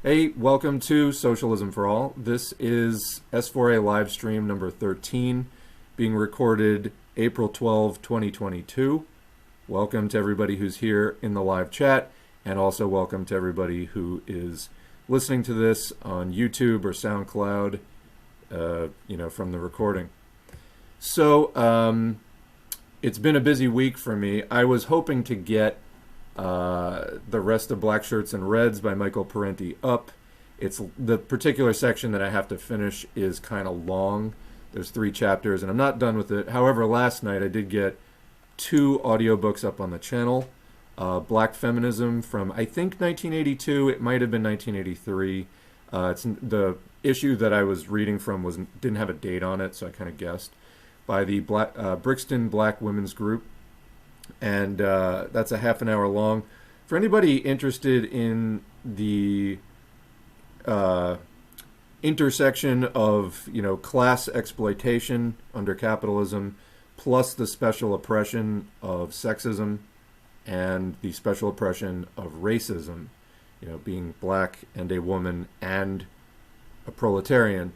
Hey, welcome to Socialism for All. This is S4A Livestream number 13, being recorded April 12, 2022. Welcome to everybody who's here in the live chat, and also welcome to everybody who is listening to this on YouTube or SoundCloud, from the recording. So, it's been a busy week for me. I was hoping to get the rest of Black Shirts and Reds by Michael Parenti up. It's the particular section that I have to finish is kind of long. There's 3 chapters and I'm not done with it. However, last night I did get 2 audiobooks up on the channel. Black Feminism from I think 1982. It might have been 1983. It's the issue that I was reading from didn't have a date on it, so I kind of guessed. By the Brixton Black Women's Group. And that's a half an hour long. For anybody interested in the intersection of class exploitation under capitalism, plus the special oppression of sexism, and the special oppression of racism, being black and a woman and a proletarian,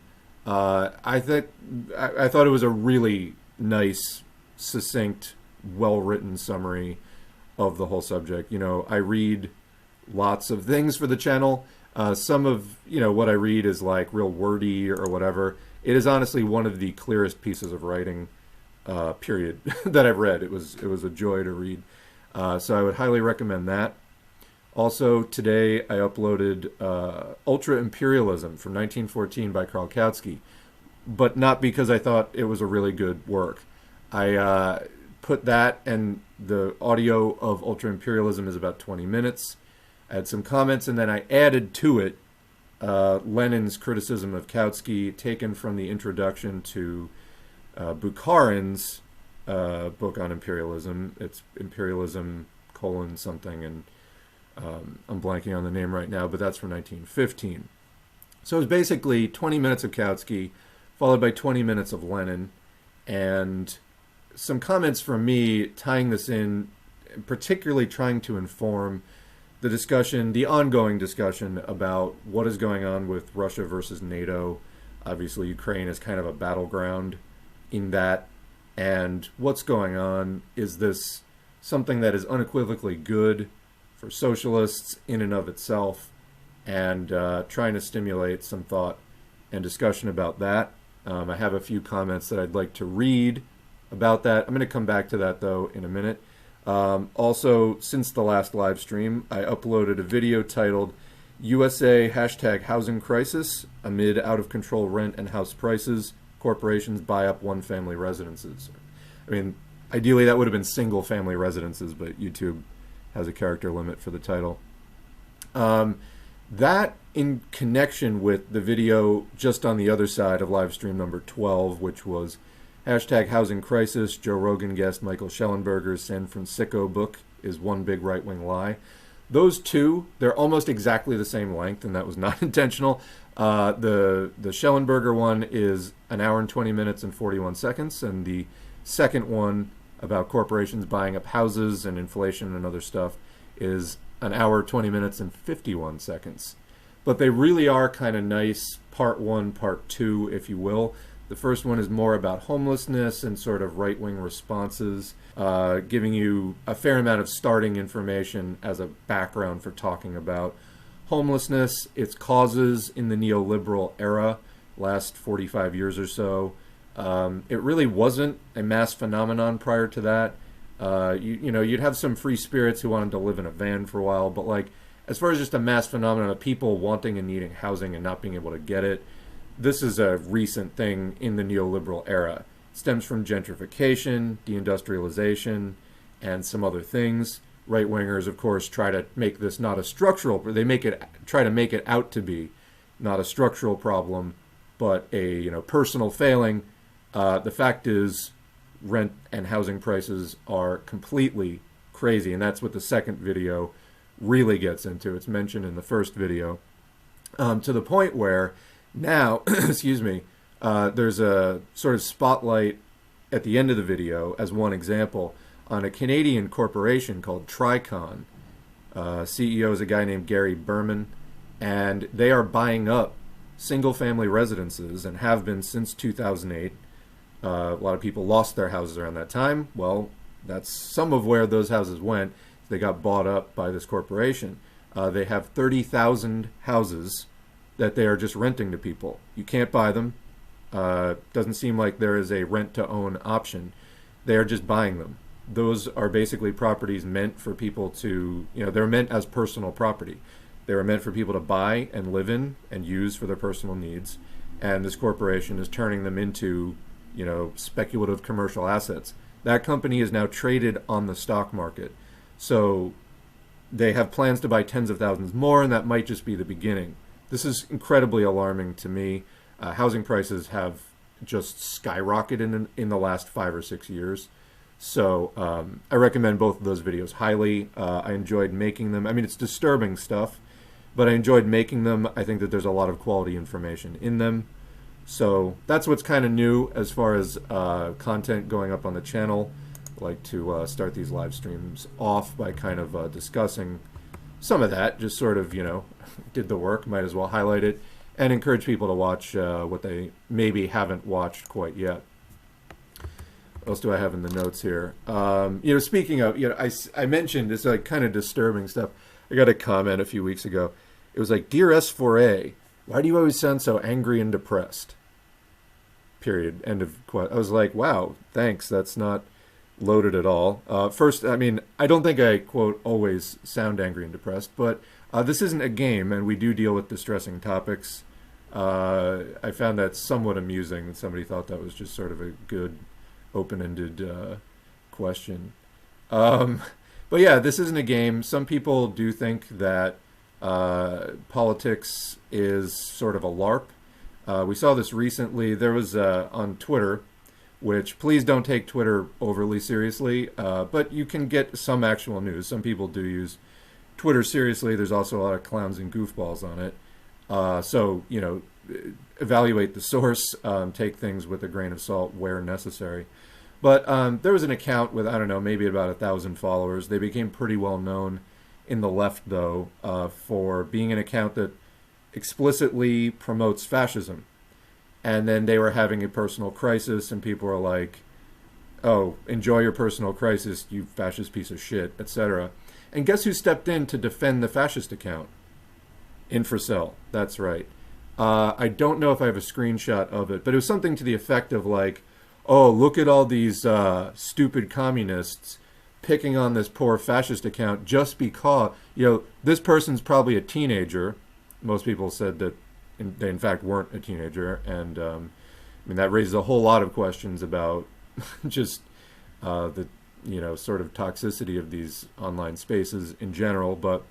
I thought it was a really nice, succinct, well-written summary of the whole subject. I read lots of things for the channel. Some of what I read is like real wordy or whatever. It is honestly one of the clearest pieces of writing, period, that I've read. It was a joy to read. So I would highly recommend that. Also, today I uploaded Ultra Imperialism from 1914 by Karl Kautsky, but not because I thought it was a really good work. I put that, and the audio of Ultra Imperialism is about 20 minutes. I had some comments, and then I added to it Lenin's criticism of Kautsky, taken from the introduction to Bukharin's book on imperialism. It's Imperialism : something, and I'm blanking on the name right now, but that's from 1915. So it's basically 20 minutes of Kautsky, followed by 20 minutes of Lenin, and some comments from me tying this in, particularly trying to inform the discussion, the ongoing discussion about what is going on with Russia versus NATO. Obviously, Ukraine is kind of a battleground in that. And what's going on? Is this something that is unequivocally good for socialists in and of itself? And trying to stimulate some thought and discussion about that. I have a few comments that I'd like to read about that. I'm going to come back to that, though, in a minute. Also, since the last live stream, I uploaded a video titled USA #Housing Crisis Amid Out-of-Control Rent and House Prices, Corporations Buy Up One-Family Residences. I mean, ideally that would have been single-family residences, but YouTube has a character limit for the title. That in connection with the video just on the other side of live stream number 12, which was #Housing Crisis, Joe Rogan guest Michael Schellenberger's San Francisco book is One Big Right-Wing Lie. Those two, they're almost exactly the same length, and that was not intentional. The Schellenberger one is an hour and 20 minutes and 41 seconds, and the second one about corporations buying up houses and inflation and other stuff is an hour, 20 minutes, and 51 seconds. But they really are kind of nice, part 1, part 2, if you will. The first one is more about homelessness and sort of right-wing responses, giving you a fair amount of starting information as a background for talking about homelessness, its causes in the neoliberal era, last 45 years or so. It really wasn't a mass phenomenon prior to that. You'd have some free spirits who wanted to live in a van for a while, but like, as far as just a mass phenomenon of people wanting and needing housing and not being able to get it, this is a recent thing in the neoliberal era. It stems from gentrification, deindustrialization, and some other things. Right-wingers, of course, try to make this not a structural, try to make it out to be not a structural problem, but a personal failing. The fact is, rent and housing prices are completely crazy, and that's what the second video really gets into. It's mentioned in the first video, to the point where now, excuse me, there's a sort of spotlight at the end of the video, as one example, on a Canadian corporation called Tricon. CEO is a guy named Gary Berman, and they are buying up single-family residences and have been since 2008. A lot of people lost their houses around that time. Well, that's some of where those houses went. They got bought up by this corporation. They have 30,000 houses that they are just renting to people. You can't buy them. Doesn't seem like there is a rent-to-own option. They are just buying them. Those are basically properties meant for people to, they're meant as personal property. They were meant for people to buy and live in and use for their personal needs. And this corporation is turning them into, speculative commercial assets. That company is now traded on the stock market. So they have plans to buy tens of thousands more, and that might just be the beginning. This is incredibly alarming to me. Housing prices have just skyrocketed in the last 5 or 6 years. So I recommend both of those videos highly. I enjoyed making them. I mean, it's disturbing stuff, but I enjoyed making them. I think that there's a lot of quality information in them. So that's what's kind of new as far as content going up on the channel. I like to start these live streams off by kind of discussing some of that. Just sort of, did the work, might as well highlight it, and encourage people to watch what they maybe haven't watched quite yet. What else do I have in the notes here? Speaking of, I mentioned this like kind of disturbing stuff. I got a comment a few weeks ago. It was like, "Dear S4A, why do you always sound so angry and depressed?" Period. End of quote. I was like, wow, thanks. That's not loaded at all. First, I mean, I don't think I, quote, always sound angry and depressed, but this isn't a game, and we do deal with distressing topics. I found that somewhat amusing that somebody thought that was just sort of a good open-ended question. But yeah, this isn't a game. Some people do think that politics is sort of a LARP. We saw this recently. There was on Twitter, which please don't take Twitter overly seriously, but you can get some actual news. Some people do use Twitter seriously. There's also a lot of clowns and goofballs on it. So, evaluate the source, take things with a grain of salt where necessary. But there was an account with, I don't know, maybe about 1,000 followers. They became pretty well known in the left, though, for being an account that explicitly promotes fascism. And then they were having a personal crisis, and people were like, "Oh, enjoy your personal crisis, you fascist piece of shit," etc. And guess who stepped in to defend the fascist account? Infracell. That's right. I don't know if I have a screenshot of it, but it was something to the effect of like, "Oh, look at all these stupid communists picking on this poor fascist account just because, this person's probably a teenager." Most people said that they in fact weren't a teenager, and I mean that raises a whole lot of questions about just the sort of toxicity of these online spaces in general. But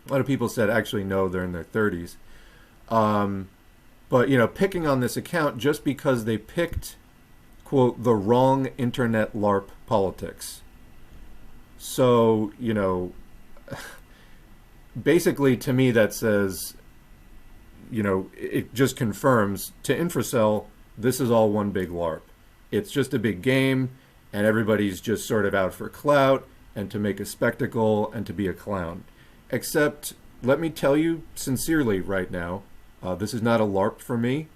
a lot of people said actually no, they're in their 30s. But picking on this account just because they picked, quote, the wrong internet LARP politics. So basically to me that says, it just confirms to Infracell, this is all one big LARP. It's just a big game, and everybody's just sort of out for clout and to make a spectacle and to be a clown. Except, let me tell you sincerely right now, this is not a LARP for me.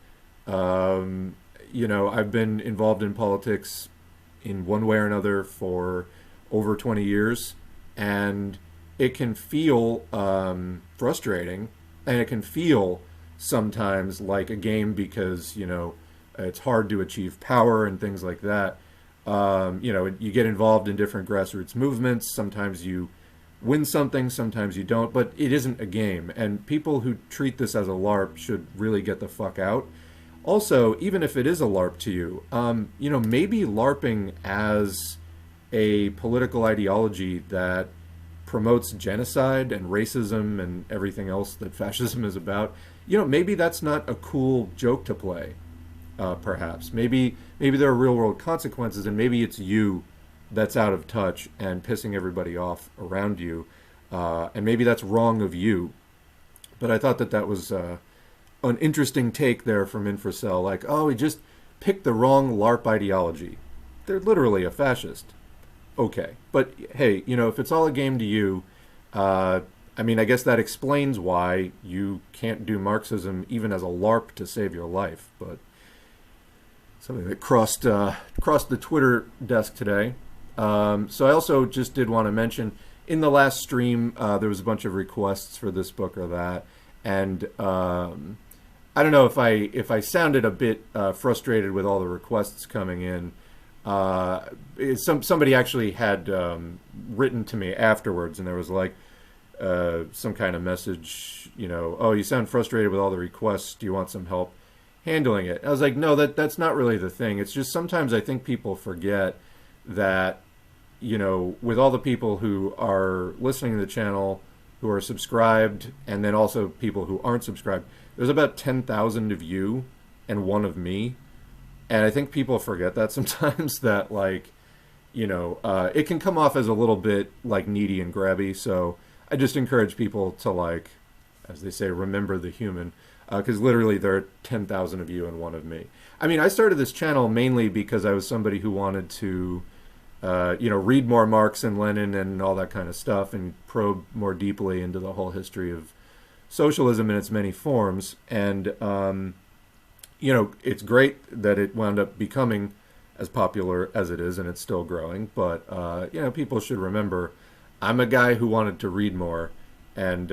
I've been involved in politics in one way or another for over 20 years, and it can feel frustrating, and it can feel sometimes like a game because, it's hard to achieve power and things like that. You get involved in different grassroots movements. Sometimes you win something, sometimes you don't, but it isn't a game. And people who treat this as a LARP should really get the fuck out. Also, even if it is a LARP to you, maybe LARPing as a political ideology that promotes genocide and racism and everything else that fascism is about, maybe that's not a cool joke to play, perhaps. Maybe there are real world consequences, and maybe it's you that's out of touch and pissing everybody off around you, and maybe that's wrong of you. But I thought that was an interesting take there from Infracell, like, oh, he just picked the wrong LARP ideology. They're literally a fascist. Okay, but hey, if it's all a game to you, I mean, I guess that explains why you can't do Marxism even as a LARP to save your life. But something that crossed the Twitter desk today. So I also just did want to mention in the last stream there was a bunch of requests for this book or that, and I don't know if I sounded a bit frustrated with all the requests coming in. Somebody actually had written to me afterwards, and there was like some kind of message, oh, you sound frustrated with all the requests. Do you want some help handling it? I was like, no, that's not really the thing. It's just sometimes I think people forget that, with all the people who are listening to the channel, who are subscribed, and then also people who aren't subscribed, there's about 10,000 of you and one of me. And I think people forget that sometimes, that it can come off as a little bit like needy and grabby. So I just encourage people to, as they say, remember the human, because literally there are 10,000 of you and one of me. I mean, I started this channel mainly because I was somebody who wanted to, read more Marx and Lenin and all that kind of stuff, and probe more deeply into the whole history of socialism in its many forms. And it's great that it wound up becoming as popular as it is, and it's still growing. But, people should remember, I'm a guy who wanted to read more, and,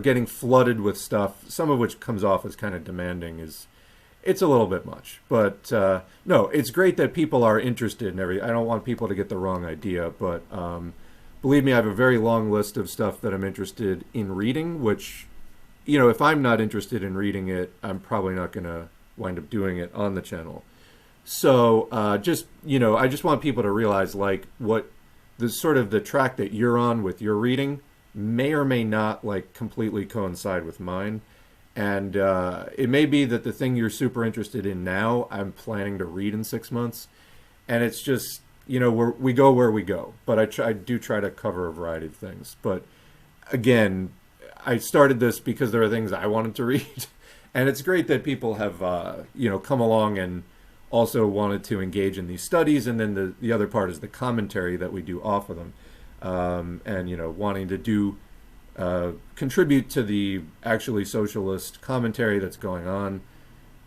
getting flooded with stuff, some of which comes off as kind of demanding, it's a little bit much. But, no, it's great that people are interested in everything. I don't want people to get the wrong idea, but believe me, I have a very long list of stuff that I'm interested in reading, which, if I'm not interested in reading it, I'm probably not going to wind up doing it on the channel. So I just want people to realize what the sort of the track that you're on with your reading may or may not completely coincide with mine. And it may be that the thing you're super interested in now, I'm planning to read in 6 months. And it's just, we go where we go. But I do try to cover a variety of things. But again, I started this because there are things I wanted to read. And it's great that people have, come along and also wanted to engage in these studies. And then the other part is the commentary that we do off of them. And, wanting to do, contribute to the actually socialist commentary that's going on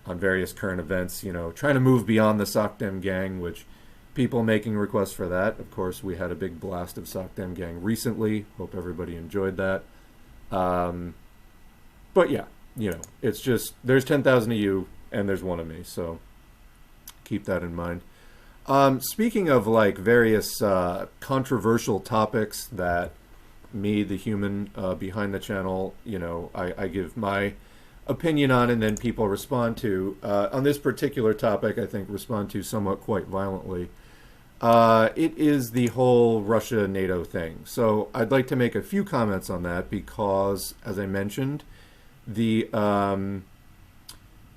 various current events, trying to move beyond the SOCDEM gang, which people making requests for that. Of course, we had a big blast of SOCDEM gang recently. Hope everybody enjoyed that. But yeah. It's just, there's 10,000 of you and there's one of me, so keep that in mind. Speaking of various controversial topics that me, the human behind the channel, I give my opinion on, and then people respond to. On this particular topic, I think respond to somewhat quite violently. It is the whole Russia-NATO thing. So I'd like to make a few comments on that because, as I mentioned, the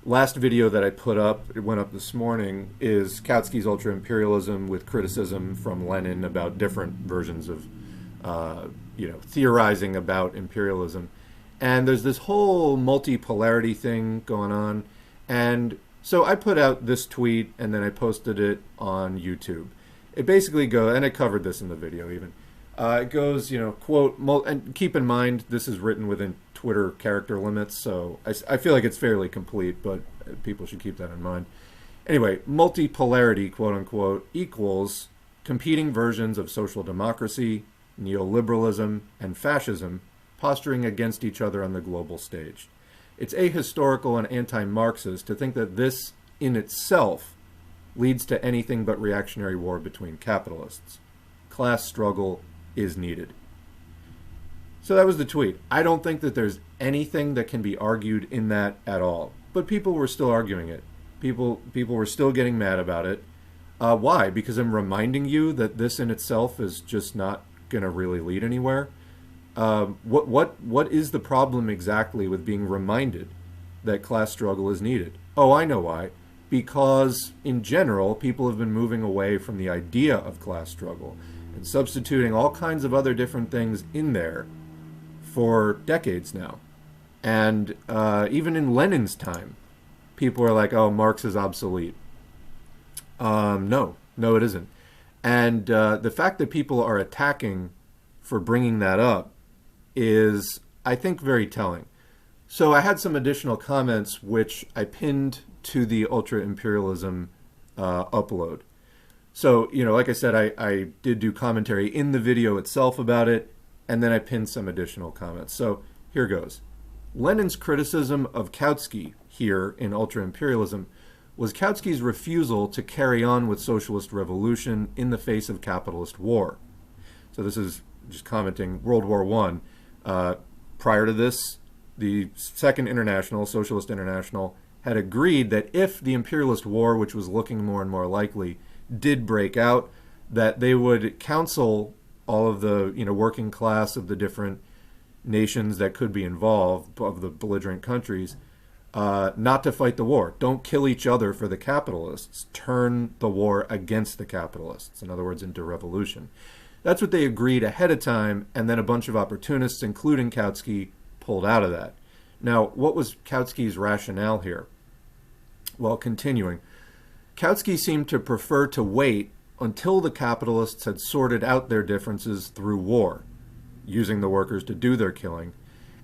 last video that I put up, it went up this morning, is Kautsky's Ultra-Imperialism with criticism from Lenin about different versions of, theorizing about imperialism. And there's this whole multipolarity thing going on. And so I put out this tweet and then I posted it on YouTube. It basically goes, and I covered this in the video even, it goes, quote, and keep in mind, this is written within Twitter character limits, so I feel like it's fairly complete, but people should keep that in mind. Anyway, multipolarity, quote unquote, equals competing versions of social democracy, neoliberalism, and fascism posturing against each other on the global stage. It's ahistorical and anti-Marxist to think that this in itself leads to anything but reactionary war between capitalists. Class struggle is needed. So that was the tweet. I don't think that there's anything that can be argued in that at all. But people were still arguing it. People were still getting mad about it. Why? Because I'm reminding you that this in itself is just not going to really lead anywhere. What is the problem exactly with being reminded that class struggle is needed? Oh, I know why. Because in general, people have been moving away from the idea of class struggle and substituting all kinds of other different things in there for decades now. And even in Lenin's time, people were like, oh, Marx is obsolete. No, it isn't. And the fact that people are attacking for bringing that up is, I think, very telling. So I had some additional comments which I pinned to the ultra imperialism upload. So, like I said, I did do commentary in the video itself about it, and then I pinned some additional comments. So here goes. Lenin's criticism of Kautsky here in ultra imperialism was Kautsky's refusal to carry on with socialist revolution in the face of capitalist war. So this is just commenting World War I. Prior to this, the Second International, Socialist International, had agreed that if the imperialist war, which was looking more and more likely, did break out, that they would counsel all of the working class of the different nations that could be involved, of the belligerent countries, not to fight the war. Don't kill each other for the capitalists. Turn the war against the capitalists. In other words, into revolution. That's what they agreed ahead of time, and then a bunch of opportunists, including Kautsky, pulled out of that. Now, what was Kautsky's rationale here? Well, continuing, Kautsky seemed to prefer to wait until the capitalists had sorted out their differences through war, using the workers to do their killing.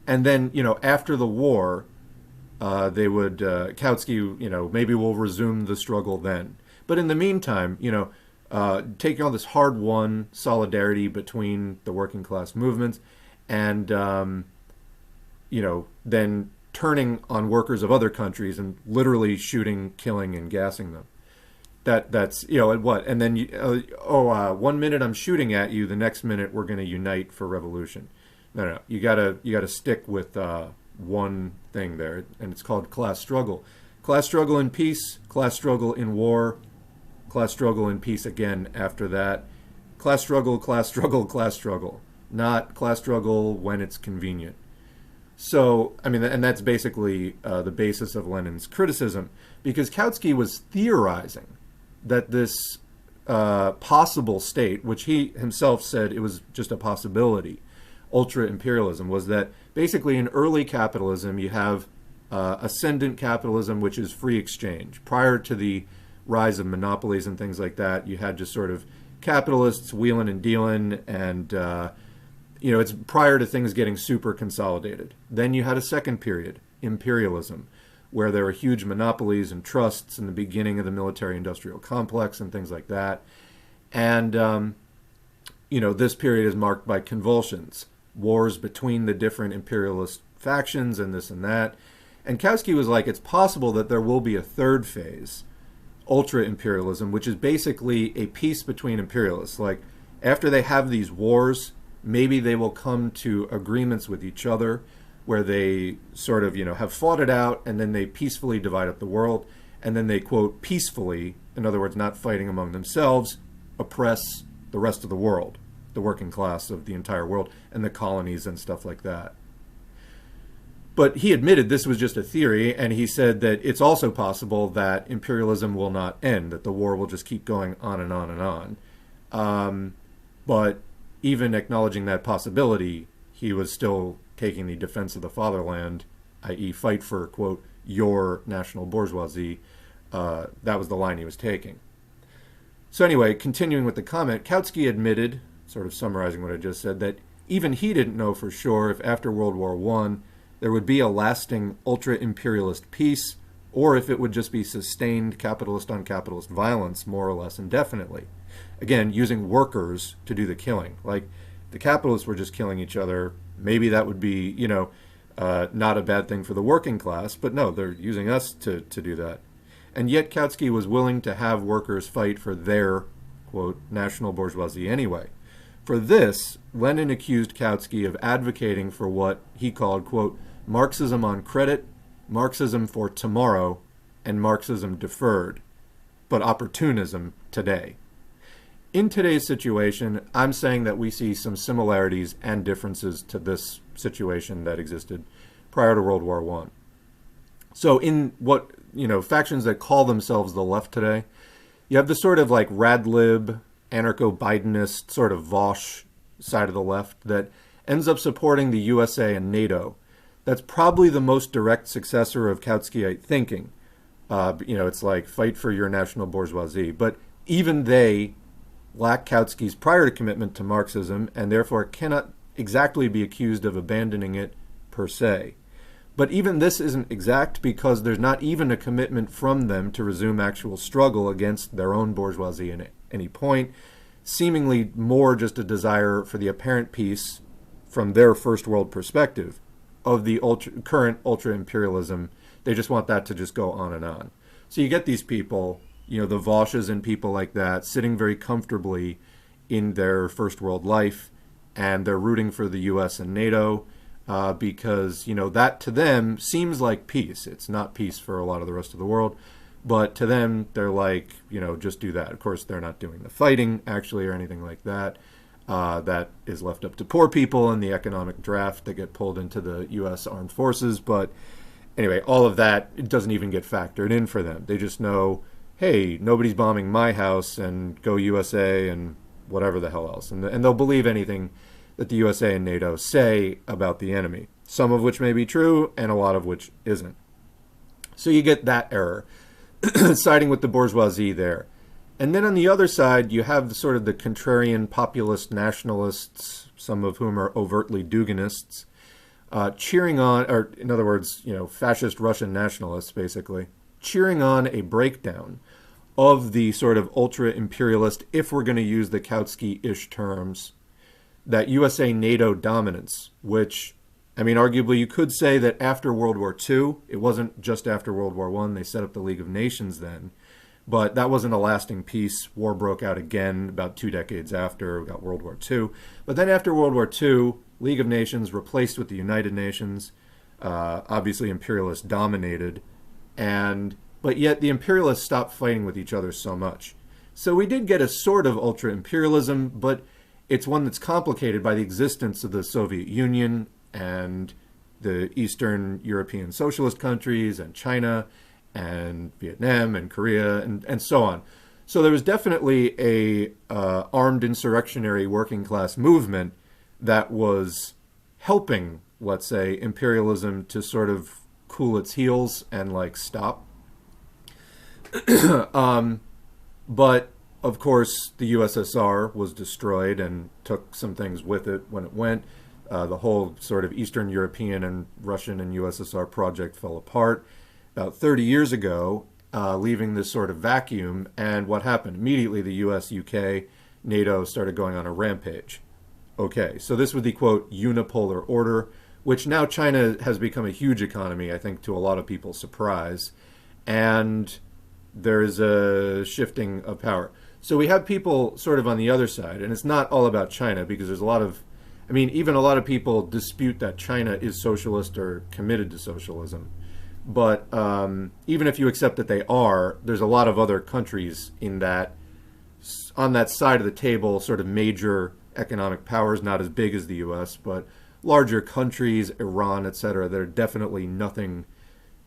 And then, after the war, they would, Kautsky, maybe we'll resume the struggle then. But in the meantime, taking all this hard-won solidarity between the working class movements and, then turning on workers of other countries and literally shooting, killing, and gassing them. That's, what? And then, 1 minute I'm shooting at you, the next minute we're going to unite for revolution. No, you gotta stick with one thing there, and it's called class struggle. Class struggle in peace, class struggle in war, class struggle in peace again after that. Class struggle, class struggle, class struggle. Not class struggle when it's convenient. So, and that's basically the basis of Lenin's criticism, because Kautsky was theorizing that this possible state, which he himself said it was just a possibility, ultra-imperialism, was that basically in early capitalism you have ascendant capitalism, which is free exchange. Prior to the rise of monopolies and things like that, you had just sort of capitalists wheeling and dealing, and it's prior to things getting super consolidated. Then you had a second period, imperialism, where there were huge monopolies and trusts in the beginning of the military-industrial complex and things like that. And, this period is marked by convulsions, wars between the different imperialist factions and this and that. And Kautsky was like, it's possible that there will be a third phase, ultra-imperialism, which is basically a peace between imperialists. Like, after they have these wars, maybe they will come to agreements with each other where they sort of, have fought it out, and then they peacefully divide up the world, and then they, quote, peacefully, in other words, not fighting among themselves, oppress the rest of the world, the working class of the entire world, and the colonies and stuff like that. But he admitted this was just a theory, and he said that it's also possible that imperialism will not end, that the war will just keep going on and on and on. But even acknowledging that possibility, he was still taking the defense of the fatherland, i.e. fight for, quote, your national bourgeoisie. That was the line he was taking. So anyway, continuing with the comment, Kautsky admitted, sort of summarizing what I just said, that even he didn't know for sure if after World War I there would be a lasting ultra-imperialist peace, or if it would just be sustained capitalist-on-capitalist violence more or less indefinitely. Again, using workers to do the killing. Like, the capitalists were just killing each other. Maybe that would be, not a bad thing for the working class, but no, they're using us to do that. And yet Kautsky was willing to have workers fight for their, quote, national bourgeoisie anyway. For this, Lenin accused Kautsky of advocating for what he called, quote, Marxism on credit, Marxism for tomorrow, and Marxism deferred, but opportunism today. In today's situation, I'm saying that we see some similarities and differences to this situation that existed prior to World War I. So in what, factions that call themselves the left today, you have the sort of like rad-lib, anarcho-Bidenist, sort of Vosh side of the left that ends up supporting the USA and NATO. That's probably the most direct successor of Kautskyiite thinking. It's like fight for your national bourgeoisie. But even they lack Kautsky's prior commitment to Marxism and therefore cannot exactly be accused of abandoning it per se. But even this isn't exact because there's not even a commitment from them to resume actual struggle against their own bourgeoisie at any point, seemingly more just a desire for the apparent peace from their first world perspective of the current ultra-imperialism. They just want that to just go on and on. So you get these people, the Vosches and people like that, sitting very comfortably in their first world life, and they're rooting for the US and NATO, because, that to them seems like peace. It's not peace for a lot of the rest of the world, but to them, they're like, just do that. Of course, they're not doing the fighting, actually, or anything like that. That is left up to poor people in the economic draft that get pulled into the U.S. armed forces. But anyway, all of that, it doesn't even get factored in for them. They just know, hey, nobody's bombing my house, and go USA and whatever the hell else. And they'll believe anything that the USA and NATO say about the enemy, some of which may be true and a lot of which isn't. So you get that error, siding with the bourgeoisie there. And then on the other side, you have sort of the contrarian populist nationalists, some of whom are overtly Duginists, cheering on, or in other words, fascist Russian nationalists, basically, cheering on a breakdown of the sort of ultra-imperialist, if we're going to use the Kautsky-ish terms, that USA-NATO dominance, which, arguably you could say that after World War II, it wasn't just after World War I, they set up the League of Nations then, but that wasn't a lasting peace. War broke out again about 2 decades after we got World War II. But then after World War II, League of Nations replaced with the United Nations, obviously imperialist dominated, but yet the imperialists stopped fighting with each other so much. So we did get a sort of ultra-imperialism, but it's one that's complicated by the existence of the Soviet Union and the Eastern European socialist countries and China and Vietnam and Korea and so on. So there was definitely a armed insurrectionary working class movement that was helping, let's say, imperialism to sort of cool its heels and stop. But of course, the USSR was destroyed and took some things with it when it went. The whole sort of Eastern European and Russian and USSR project fell apart about 30 years ago, leaving this sort of vacuum. And what happened? Immediately, the US, UK, NATO started going on a rampage. Okay, so this was the, quote, unipolar order, which now China has become a huge economy, I think, to a lot of people's surprise. And there's a shifting of power. So we have people sort of on the other side, and it's not all about China, because there's a lot of, even a lot of people dispute that China is socialist or committed to socialism. But even if you accept that they are, there's a lot of other countries on that side of the table, sort of major economic powers, not as big as the US, but larger countries, Iran, etc., that are definitely nothing.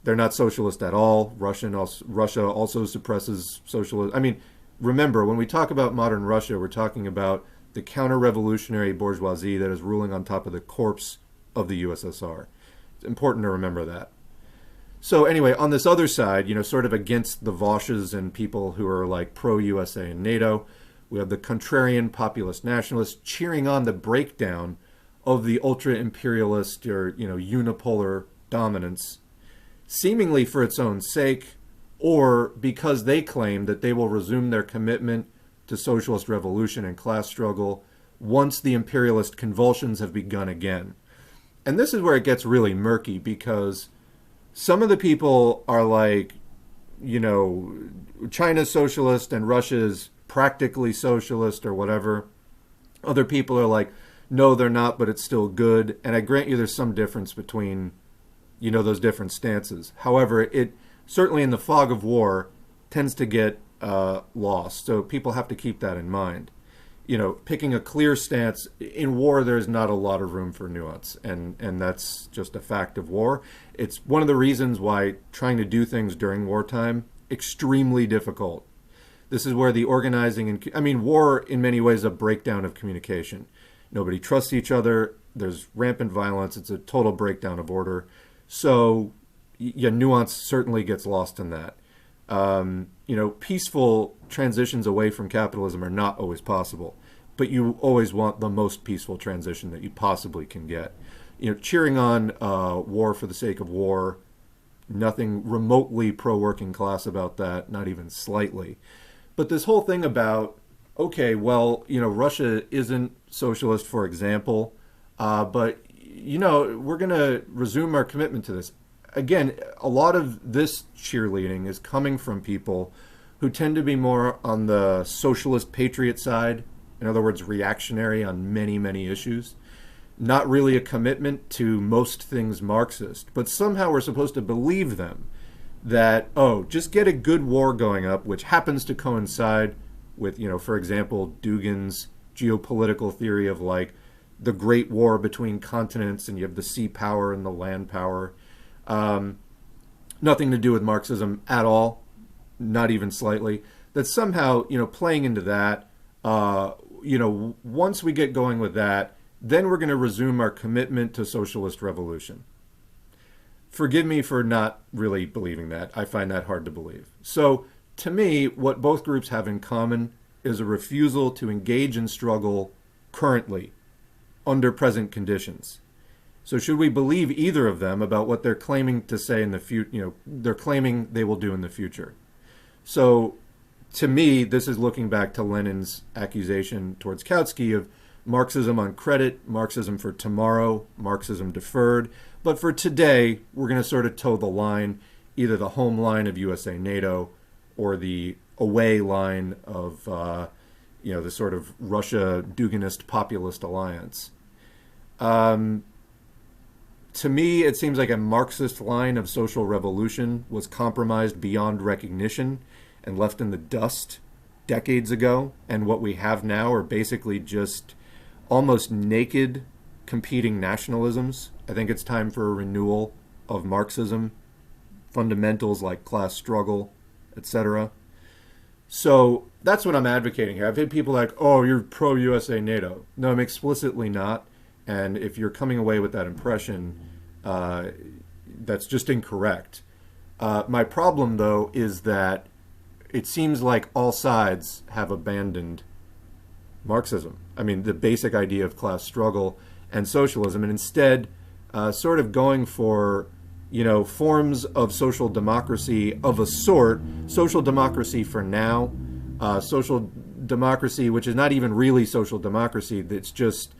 They're not socialist at all. Russia also suppresses socialism. Remember, when we talk about modern Russia, we're talking about the counter-revolutionary bourgeoisie that is ruling on top of the corpse of the USSR. It's important to remember that. So anyway, on this other side, sort of against the Vosches and people who are pro-USA and NATO, we have the contrarian populist nationalists cheering on the breakdown of the ultra-imperialist or, unipolar dominance, seemingly for its own sake, or because they claim that they will resume their commitment to socialist revolution and class struggle once the imperialist convulsions have begun again. And this is where it gets really murky, because some of the people are China's socialist and Russia's practically socialist or whatever. Other people are no, they're not, but it's still good. And I grant you there's some difference between, those different stances. However, it certainly in the fog of war tends to get lost. So people have to keep that in mind. Picking a clear stance in war, there's not a lot of room for nuance, and that's just a fact of war. It's one of the reasons why trying to do things during wartime extremely difficult. This is where the organizing and war in many ways is a breakdown of communication. Nobody trusts each other. There's rampant violence. It's a total breakdown of order. So, nuance certainly gets lost in that. Peaceful transitions away from capitalism are not always possible. but you always want the most peaceful transition that you possibly can get. Cheering on war for the sake of war, nothing remotely pro-working class about that, not even slightly. But this whole thing about, okay, well, Russia isn't socialist, for example, but, we're going to resume our commitment to this. Again, a lot of this cheerleading is coming from people who tend to be more on the socialist patriot side, in other words, reactionary on many, many issues. Not really a commitment to most things Marxist, but somehow we're supposed to believe them that, just get a good war going up, which happens to coincide with, for example, Dugin's geopolitical theory of like the great war between continents, and you have the sea power and the land power. Nothing to do with Marxism at all, not even slightly. That somehow, playing into that, once we get going with that, then we're going to resume our commitment to socialist revolution. Forgive me for not really believing that. I find that hard to believe. So, to me, what both groups have in common is a refusal to engage in struggle currently, under present conditions. So should we believe either of them about what they're claiming to say in the future, they're claiming they will do in the future? So, to me, this is looking back to Lenin's accusation towards Kautsky of Marxism on credit, Marxism for tomorrow, Marxism deferred. But for today, we're going to sort of toe the line, either the home line of USA-NATO or the away line of, the sort of Russia-Duginist populist alliance. To me, it seems like a Marxist line of social revolution was compromised beyond recognition and left in the dust decades ago. And what we have now are basically just almost naked competing nationalisms. I think it's time for a renewal of Marxism, fundamentals like class struggle, etc. So that's what I'm advocating here. I've had people like, oh, you're pro-USA NATO. No, I'm explicitly not. And if you're coming away with that impression, that's just incorrect. My problem, though, is that it seems like all sides have abandoned Marxism. I mean, the basic idea of class struggle and socialism, and instead sort of going for, forms of social democracy of a sort, social democracy for now, social democracy, which is not even really social democracy, it's just,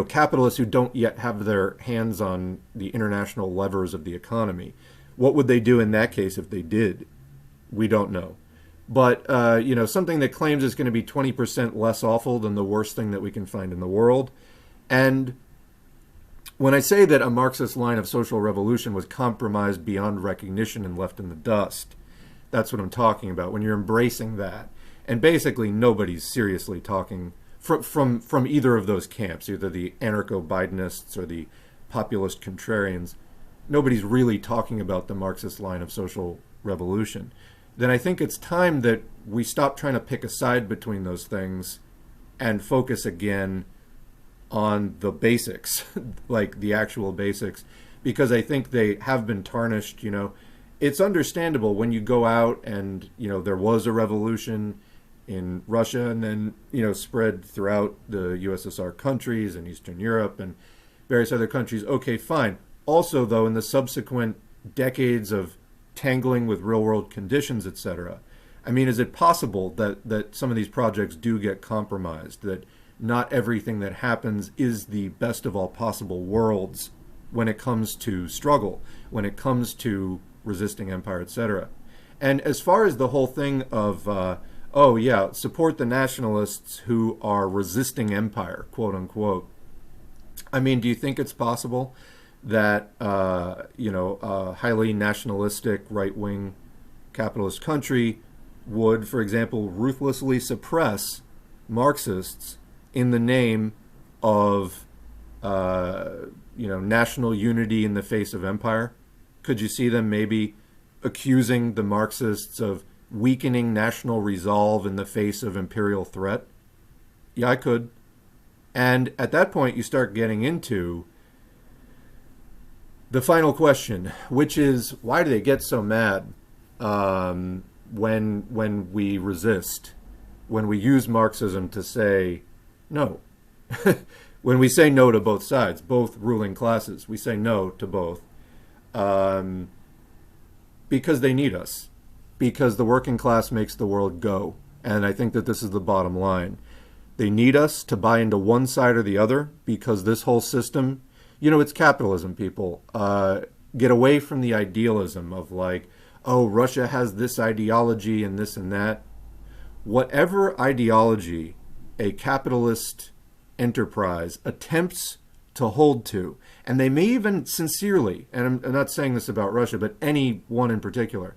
capitalists who don't yet have their hands on the international levers of the economy. What would they do in that case if they did? We don't know. But, something that claims it's going to be 20% less awful than the worst thing that we can find in the world. And when I say that a Marxist line of social revolution was compromised beyond recognition and left in the dust, that's what I'm talking about, when you're embracing that. And basically nobody's seriously talking from either of those camps, either the anarcho-Bidenists or the populist contrarians. Nobody's really talking about the Marxist line of social revolution. Then I think it's time that we stop trying to pick a side between those things and focus again on the basics, like the actual basics, because I think they have been tarnished. It's understandable when you go out and, there was a revolution in Russia and then, spread throughout the USSR countries and Eastern Europe and various other countries. Okay, fine. Also, though, in the subsequent decades of tangling with real-world conditions, etc., I mean, is it possible that some of these projects do get compromised, that not everything that happens is the best of all possible worlds when it comes to struggle, when it comes to resisting empire, etc.? And as far as the whole thing of, support the nationalists who are resisting empire, quote unquote, I mean, do you think it's possible that, a highly nationalistic right-wing capitalist country would, for example, ruthlessly suppress Marxists in the name of, national unity in the face of empire? Could you see them maybe accusing the Marxists of weakening national resolve in the face of imperial threat? Yeah, I could. And at that point, you start getting into the final question, which is, why do they get so mad when we resist? when we use Marxism to say no. When we say no to both sides, both ruling classes, we say no to both, um, because they need us, because the working class makes the world go. And I think that this is the bottom line. They need us to buy into one side or the other, because this whole system, it's capitalism, people. Get away from the idealism of like, oh, Russia has this ideology and this and that. Whatever ideology a capitalist enterprise attempts to hold to, and they may even sincerely, and I'm not saying this about Russia, but any one in particular,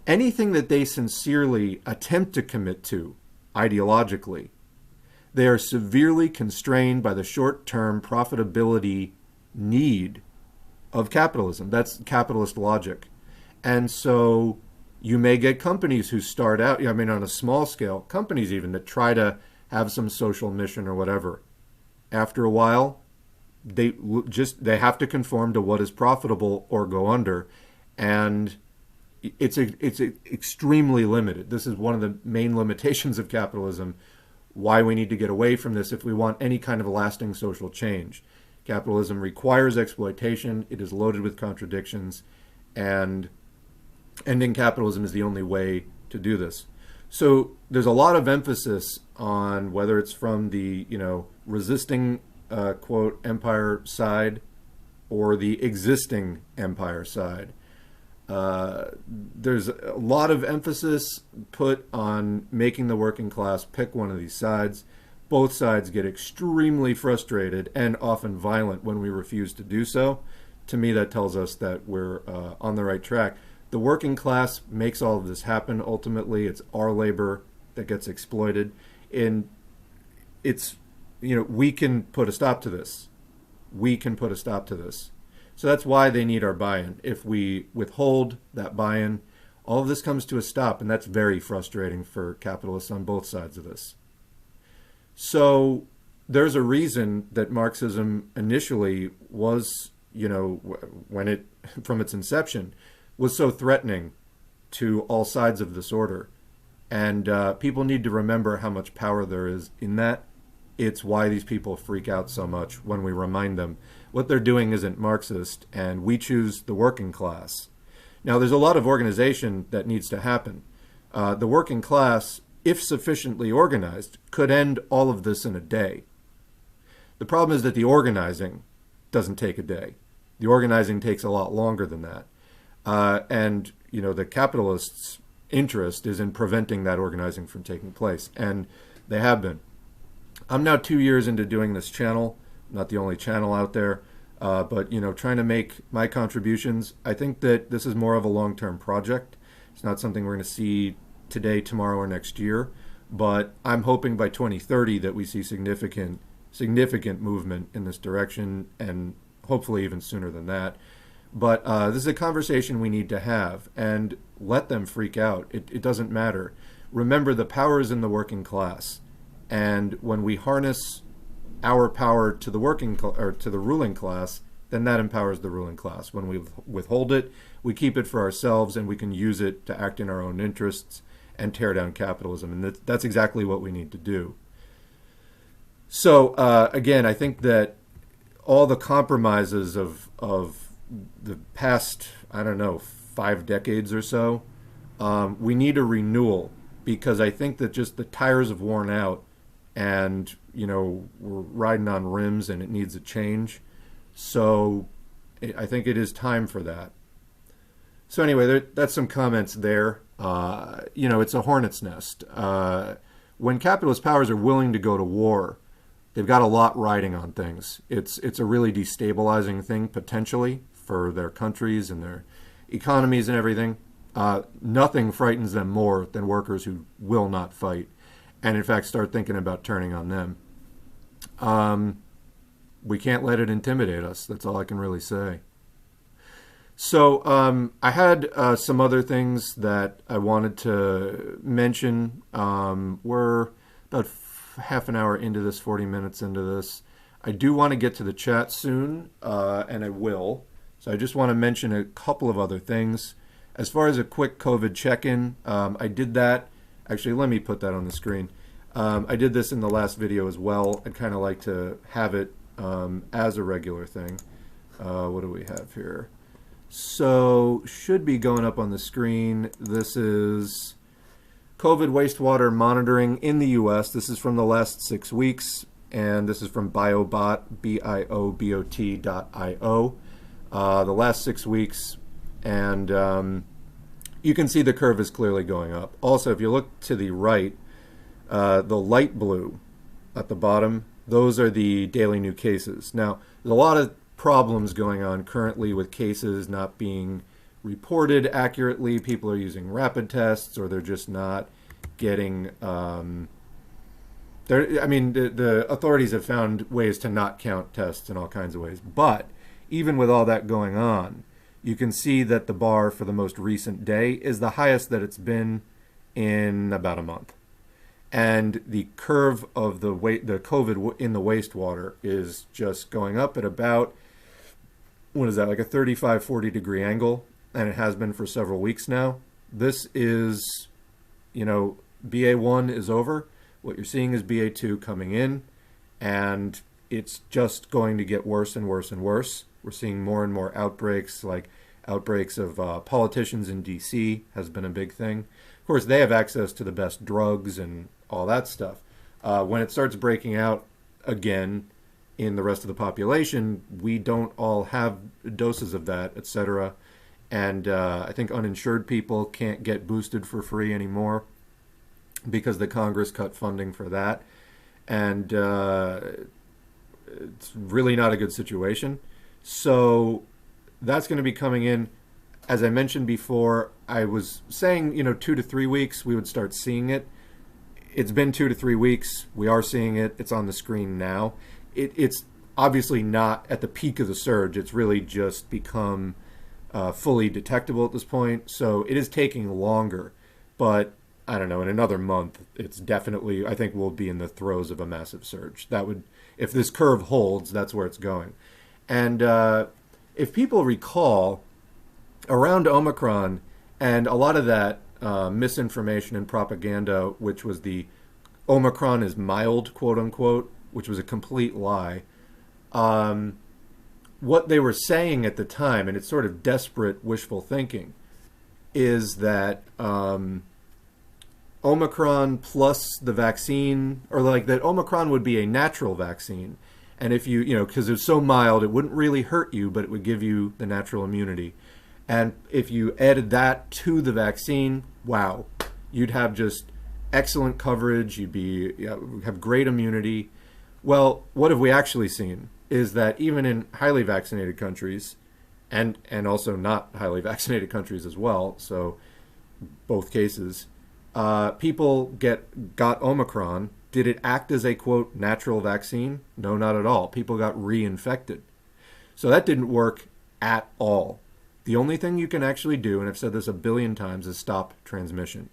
anything that they sincerely attempt to commit to ideologically, they are severely constrained by the short-term profitability need of capitalism. That's capitalist logic. And so you may get companies who start out, on a small scale, companies even that try to have some social mission or whatever. After a while, they have to conform to what is profitable or go under, and it's extremely limited. This is one of the main limitations of capitalism, why we need to get away from this if we want any kind of lasting social change. Capitalism requires exploitation. It is loaded with contradictions, and ending capitalism is the only way to do this. So there's a lot of emphasis on whether it's from the resisting quote empire side or the existing empire side. There's a lot of emphasis put on making the working class pick one of these sides. Both sides get extremely frustrated and often violent when we refuse to do so. To me, that tells us that we're on the right track. The working class makes all of this happen. Ultimately, it's our labor that gets exploited. And it's, we can put a stop to this. We can put a stop to this. So that's why they need our buy-in. If we withhold that buy-in, all of this comes to a stop, and that's very frustrating for capitalists on both sides of this. So there's a reason that Marxism initially was, when it, from its inception, was so threatening to all sides of this order. And people need to remember how much power there is in that. It's why these people freak out so much when we remind them what they're doing isn't Marxist, and we choose the working class. Now, there's a lot of organization that needs to happen. The working class, if sufficiently organized, could end all of this in a day. The problem is that the organizing doesn't take a day. The organizing takes a lot longer than that. And the capitalists' interest is in preventing that organizing from taking place, and they have been. I'm now 2 years into doing this channel, not the only channel out there, but trying to make my contributions. I think that this is more of a long-term project. It's not something we're going to see today, tomorrow, or next year, but I'm hoping by 2030 that we see significant movement in this direction, and hopefully even sooner than that. But this is a conversation we need to have, and let them freak out. It doesn't matter. Remember, the power is in the working class, and when we harness our power to the to the ruling class, then that empowers the ruling class. When we withhold it, we keep it for ourselves, and we can use it to act in our own interests and tear down capitalism. And that's exactly what we need to do. So again, I think that all the compromises of the past, 5 decades or so, we need a renewal, because I think that just the tires have worn out, and we're riding on rims, and it needs a change. So I think it is time for that. So anyway, that's some comments there. It's a hornet's nest. When capitalist powers are willing to go to war, they've got a lot riding on things. It's a really destabilizing thing, potentially, for their countries and their economies and everything. Nothing frightens them more than workers who will not fight, and in fact start thinking about turning on them. We can't let it intimidate us. That's all I can really say. So I had some other things that I wanted to mention. We're about half an hour into this, 40 minutes into this. I do want to get to the chat soon, and I will. So I just want to mention a couple of other things. As far as a quick COVID check-in, I did that Actually, let me put that on the screen. I did this in the last video as well. I'd kind of like to have it as a regular thing. What do we have here? So, should be going up on the screen. This is COVID wastewater monitoring in the U.S. This is from the last 6 weeks, and this is from Biobot, biobot.io. The last 6 weeks, and you can see the curve is clearly going up. Also, if you look to the right, the light blue at the bottom, those are the daily new cases. Now, there's a lot of problems going on currently with cases not being reported accurately. People are using rapid tests, or they're just not getting... the authorities have found ways to not count tests in all kinds of ways. But even with all that going on, you can see that the bar for the most recent day is the highest that it's been in about a month. And the curve of the COVID in the wastewater is just going up at about, what is that, like a 35, 40 degree angle, and it has been for several weeks now. This is, BA1 is over. What you're seeing is BA2 coming in, and it's just going to get worse and worse and worse. We're seeing more and more outbreaks, like outbreaks of politicians in DC has been a big thing. Of course, they have access to the best drugs and all that stuff. When it starts breaking out again in the rest of the population, we don't all have doses of that, etc. And I think uninsured people can't get boosted for free anymore because the Congress cut funding for that. And it's really not a good situation. So that's going to be coming in. As I mentioned before, I was saying, 2 to 3 weeks, we would start seeing it. It's been 2 to 3 weeks. We are seeing it. It's on the screen now. It's obviously not at the peak of the surge. It's really just become fully detectable at this point. So it is taking longer. But I don't know, in another month, it's definitely, I think we'll be in the throes of a massive surge. That would, if this curve holds, that's where it's going. And if people recall, around Omicron, and a lot of that misinformation and propaganda, which was the Omicron is mild, quote unquote, which was a complete lie. What they were saying at the time, and it's sort of desperate wishful thinking, is that Omicron plus the vaccine, or like that Omicron would be a natural vaccine. And if because it's so mild, it wouldn't really hurt you, but it would give you the natural immunity. And if you added that to the vaccine, wow, you'd have just excellent coverage. You'd have great immunity. Well, what have we actually seen is that even in highly vaccinated countries, and also not highly vaccinated countries as well, so both cases, people got Omicron. Did it act as a, quote, natural vaccine? No, not at all. People got reinfected. So that didn't work at all. The only thing you can actually do, and I've said this a billion times, is stop transmission.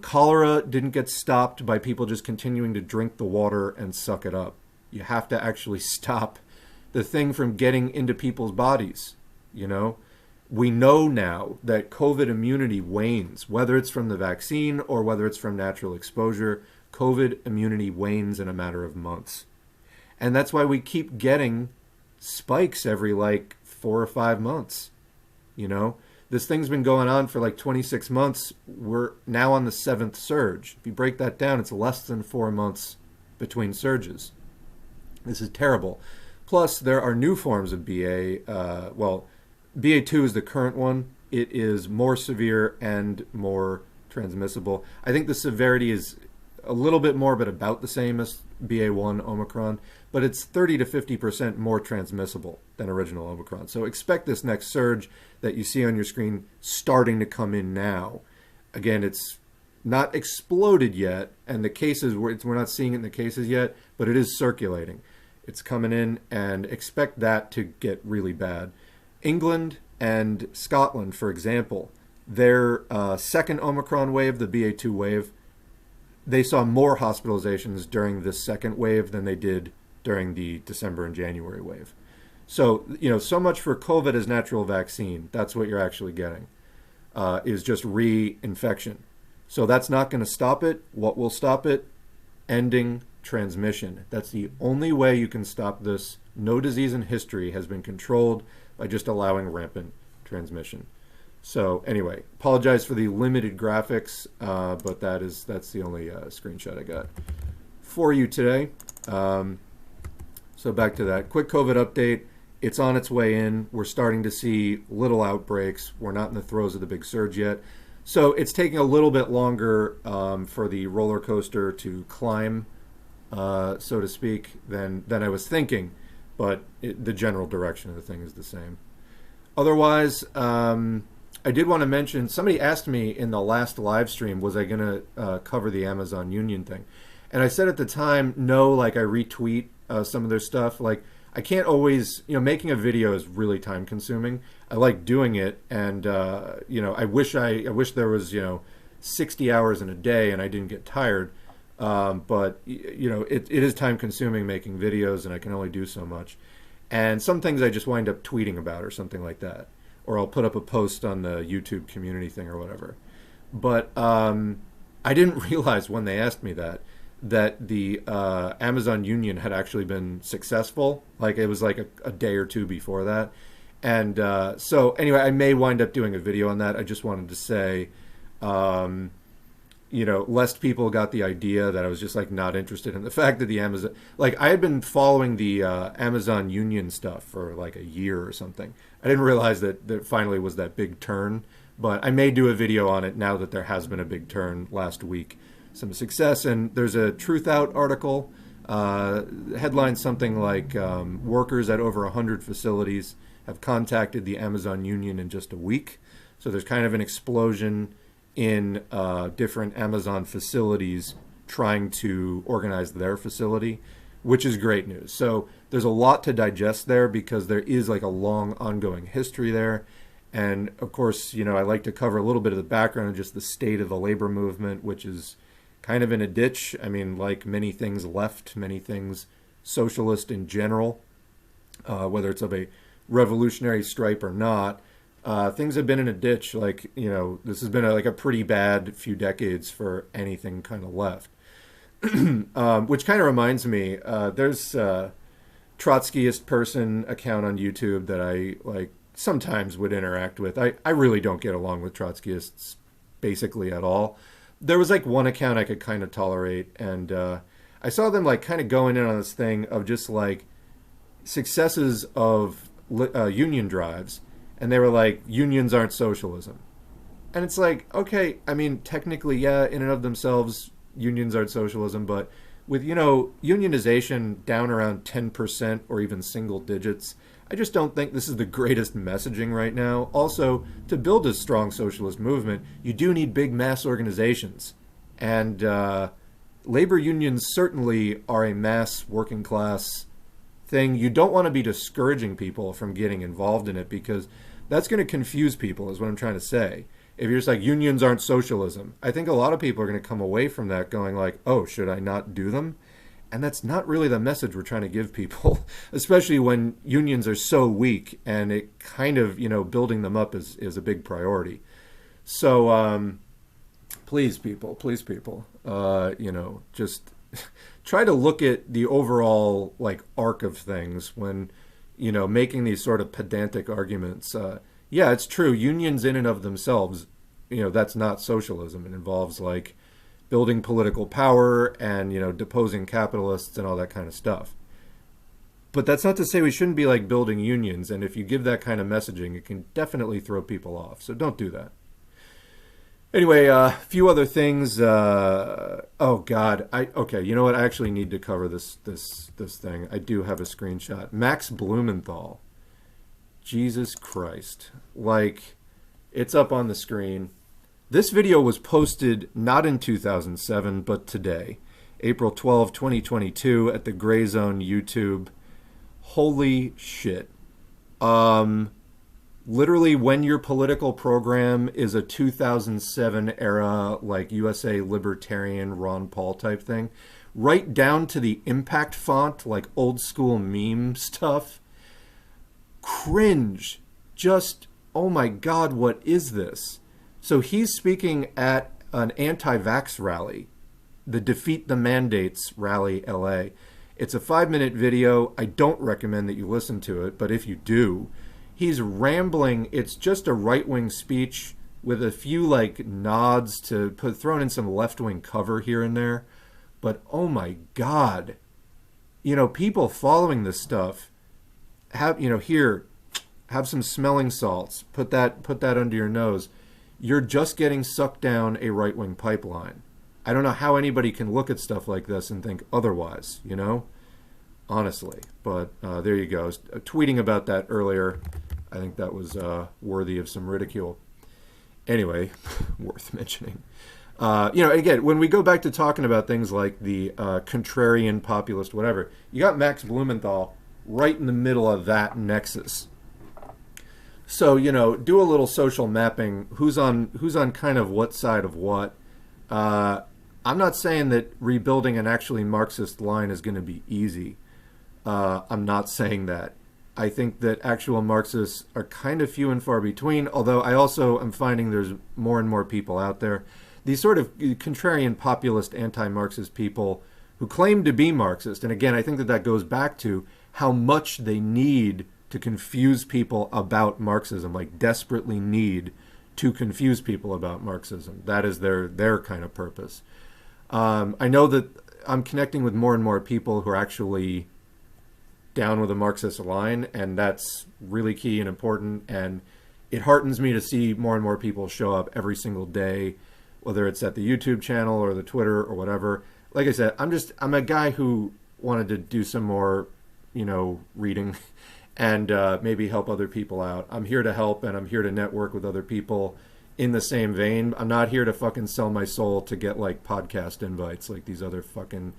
Cholera didn't get stopped by people just continuing to drink the water and suck it up. You have to actually stop the thing from getting into people's bodies. We know now that COVID immunity wanes, whether it's from the vaccine or whether it's from natural exposure. COVID immunity wanes in a matter of months. And that's why we keep getting spikes every 4 or 5 months. This thing's been going on for 26 months. We're now on the 7th surge. If you break that down, it's less than 4 months between surges. This is terrible. Plus, there are new forms of BA. BA2 is the current one. It is more severe and more transmissible. I think the severity is a little bit more, but about the same as BA1 Omicron, but it's 30 to 50% more transmissible than original Omicron. So expect this next surge that you see on your screen starting to come in now. Again, it's not exploded yet, and the cases, we're not seeing it in the cases yet, but it is circulating. It's coming in, and expect that to get really bad. England and Scotland, for example, their second Omicron wave, the BA2 wave, they saw more hospitalizations during this second wave than they did during the December and January wave. So, so much for COVID as natural vaccine. That's what you're actually getting, is just reinfection. So that's not going to stop it. What will stop it? Ending transmission. That's the only way you can stop this. No disease in history has been controlled by just allowing rampant transmission. So anyway, apologize for the limited graphics, but that's the only screenshot I got for you today. So back to that quick COVID update. It's on its way in. We're starting to see little outbreaks. We're not in the throes of the big surge yet. So it's taking a little bit longer for the roller coaster to climb, so to speak, than I was thinking. But the general direction of the thing is the same. Otherwise, I did want to mention, somebody asked me in the last live stream, was I going to cover the Amazon Union thing? And I said at the time, no, like I retweet some of their stuff. Like I can't always, making a video is really time consuming. I like doing it. And, I wish there was, 60 hours in a day and I didn't get tired. But, it is time consuming making videos and I can only do so much. And some things I just wind up tweeting about or something like that. Or I'll put up a post on the YouTube community thing or whatever. But I didn't realize when they asked me that the Amazon Union had actually been successful. Like it was like a day or two before that. And so anyway, I may wind up doing a video on that. I just wanted to say, lest people got the idea that I was just like not interested in the fact that the Amazon, like I had been following the Amazon Union stuff for like a year or something. I didn't realize that there finally was that big turn, but I may do a video on it now that there has been a big turn last week. Some success, and there's a Truth Out article, headline something like workers at over 100 facilities have contacted the Amazon Union in just a week. So there's kind of an explosion in different Amazon facilities trying to organize their facility, which is great news. So there's a lot to digest there because there is like a long ongoing history there. And of course, I like to cover a little bit of the background of just the state of the labor movement, which is kind of in a ditch. I mean, like many things left, many things socialist in general, whether it's of a revolutionary stripe or not, things have been in a ditch. Like, this has been like a pretty bad few decades for anything kind of left. Which kind of reminds me, there's a Trotskyist person account on YouTube that I like sometimes would interact with. I really don't get along with Trotskyists basically at all. There was like one account I could kind of tolerate, and I saw them like kind of going in on this thing of just like successes of union drives, and they were like, unions aren't socialism. And it's like, okay, I mean, technically, yeah, in and of themselves, unions aren't socialism, but with, unionization down around 10% or even single digits, I just don't think this is the greatest messaging right now. Also, to build a strong socialist movement, you do need big mass organizations. And labor unions certainly are a mass working class thing. You don't want to be discouraging people from getting involved in it because that's going to confuse people, is what I'm trying to say. If you're just like, unions aren't socialism, I think a lot of people are going to come away from that going like, oh, should I not do them? And that's not really the message we're trying to give people, especially when unions are so weak and it kind of, building them up is a big priority. So please, people, just try to look at the overall like arc of things when, making these sort of pedantic arguments. Yeah, it's true. Unions in and of themselves, that's not socialism. It involves like building political power and, deposing capitalists and all that kind of stuff. But that's not to say we shouldn't be like building unions. And if you give that kind of messaging, it can definitely throw people off. So don't do that. Anyway, a few other things. Oh God. Okay. You know what? I actually need to cover this thing. I do have a screenshot. Max Blumenthal. Jesus Christ. Like, it's up on the screen. This video was posted not in 2007, but today, April 12, 2022, at the Gray Zone YouTube. Holy shit. Literally, when your political program is a 2007 era, like USA Libertarian Ron Paul type thing, right down to the impact font, like old school meme stuff. Cringe. Just, oh my God, what is this? So he's speaking at an anti-vax rally, the Defeat the Mandates Rally LA. It's a 5-minute video. I don't recommend that you listen to it, but if you do, he's rambling. It's just a right-wing speech with a few like nods to thrown in some left-wing cover here and there. But oh my God, you know, people following this stuff have, you know, here, have some smelling salts. Put that under your nose. You're just getting sucked down a right-wing pipeline. I don't know how anybody can look at stuff like this and think otherwise, you know, honestly. But there you go. I was tweeting about that earlier. I think that was worthy of some ridicule. Anyway, worth mentioning. You know, again, when we go back to talking about things like the contrarian, populist, whatever, you got Max Blumenthal right in the middle of that nexus. So, you know, do a little social mapping. Who's on kind of what side of what? I'm not saying that rebuilding an actually Marxist line is going to be easy. I'm not saying that. I think that actual Marxists are kind of few and far between, although I also am finding there's more and more people out there. These sort of contrarian, populist, anti-Marxist people who claim to be Marxist. And again, I think that goes back to how much they need to confuse people about Marxism, like desperately need to confuse people about Marxism. That is their kind of purpose. I know that I'm connecting with more and more people who are actually down with a Marxist line, and that's really key and important. And it heartens me to see more and more people show up every single day, whether it's at the YouTube channel or the Twitter or whatever. Like I said, I'm a guy who wanted to do some more, you know, reading and maybe help other people out. I'm here to help, and I'm here to network with other people in the same vein. I'm not here to fucking sell my soul to get like podcast invites like these other fucking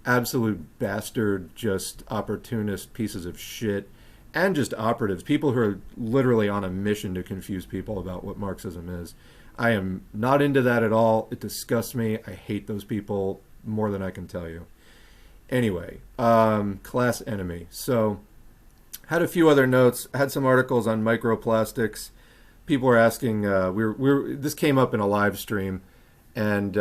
absolute bastard, just opportunist pieces of shit, and just operatives, people who are literally on a mission to confuse people about what Marxism is. I am not into that at all. It disgusts me. I hate those people more than I can tell you. Anyway, class enemy. So, had a few other notes. Had some articles on microplastics. People were asking. This came up in a live stream, and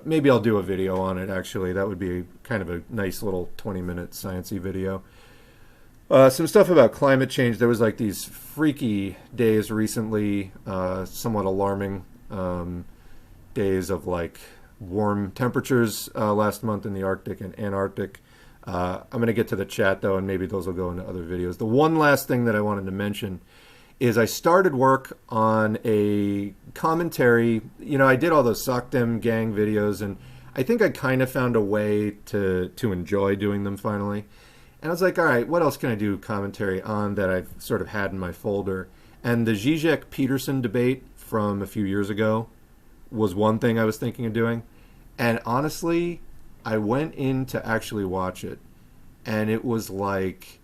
maybe I'll do a video on it. Actually, that would be kind of a nice little 20-minute sciencey video. Some stuff about climate change. There was like these freaky days recently, somewhat alarming days of like warm temperatures last month in the Arctic and Antarctic. I'm going to get to the chat though, and maybe those will go into other videos. The one last thing that I wanted to mention is I started work on a commentary. You know, I did all those Sockdem gang videos, and I think I kind of found a way to enjoy doing them finally. And I was like, all right, what else can I do commentary on that I've sort of had in my folder? And the Zizek-Peterson debate from a few years ago was one thing I was thinking of doing. And honestly, I went in to actually watch it, and it was like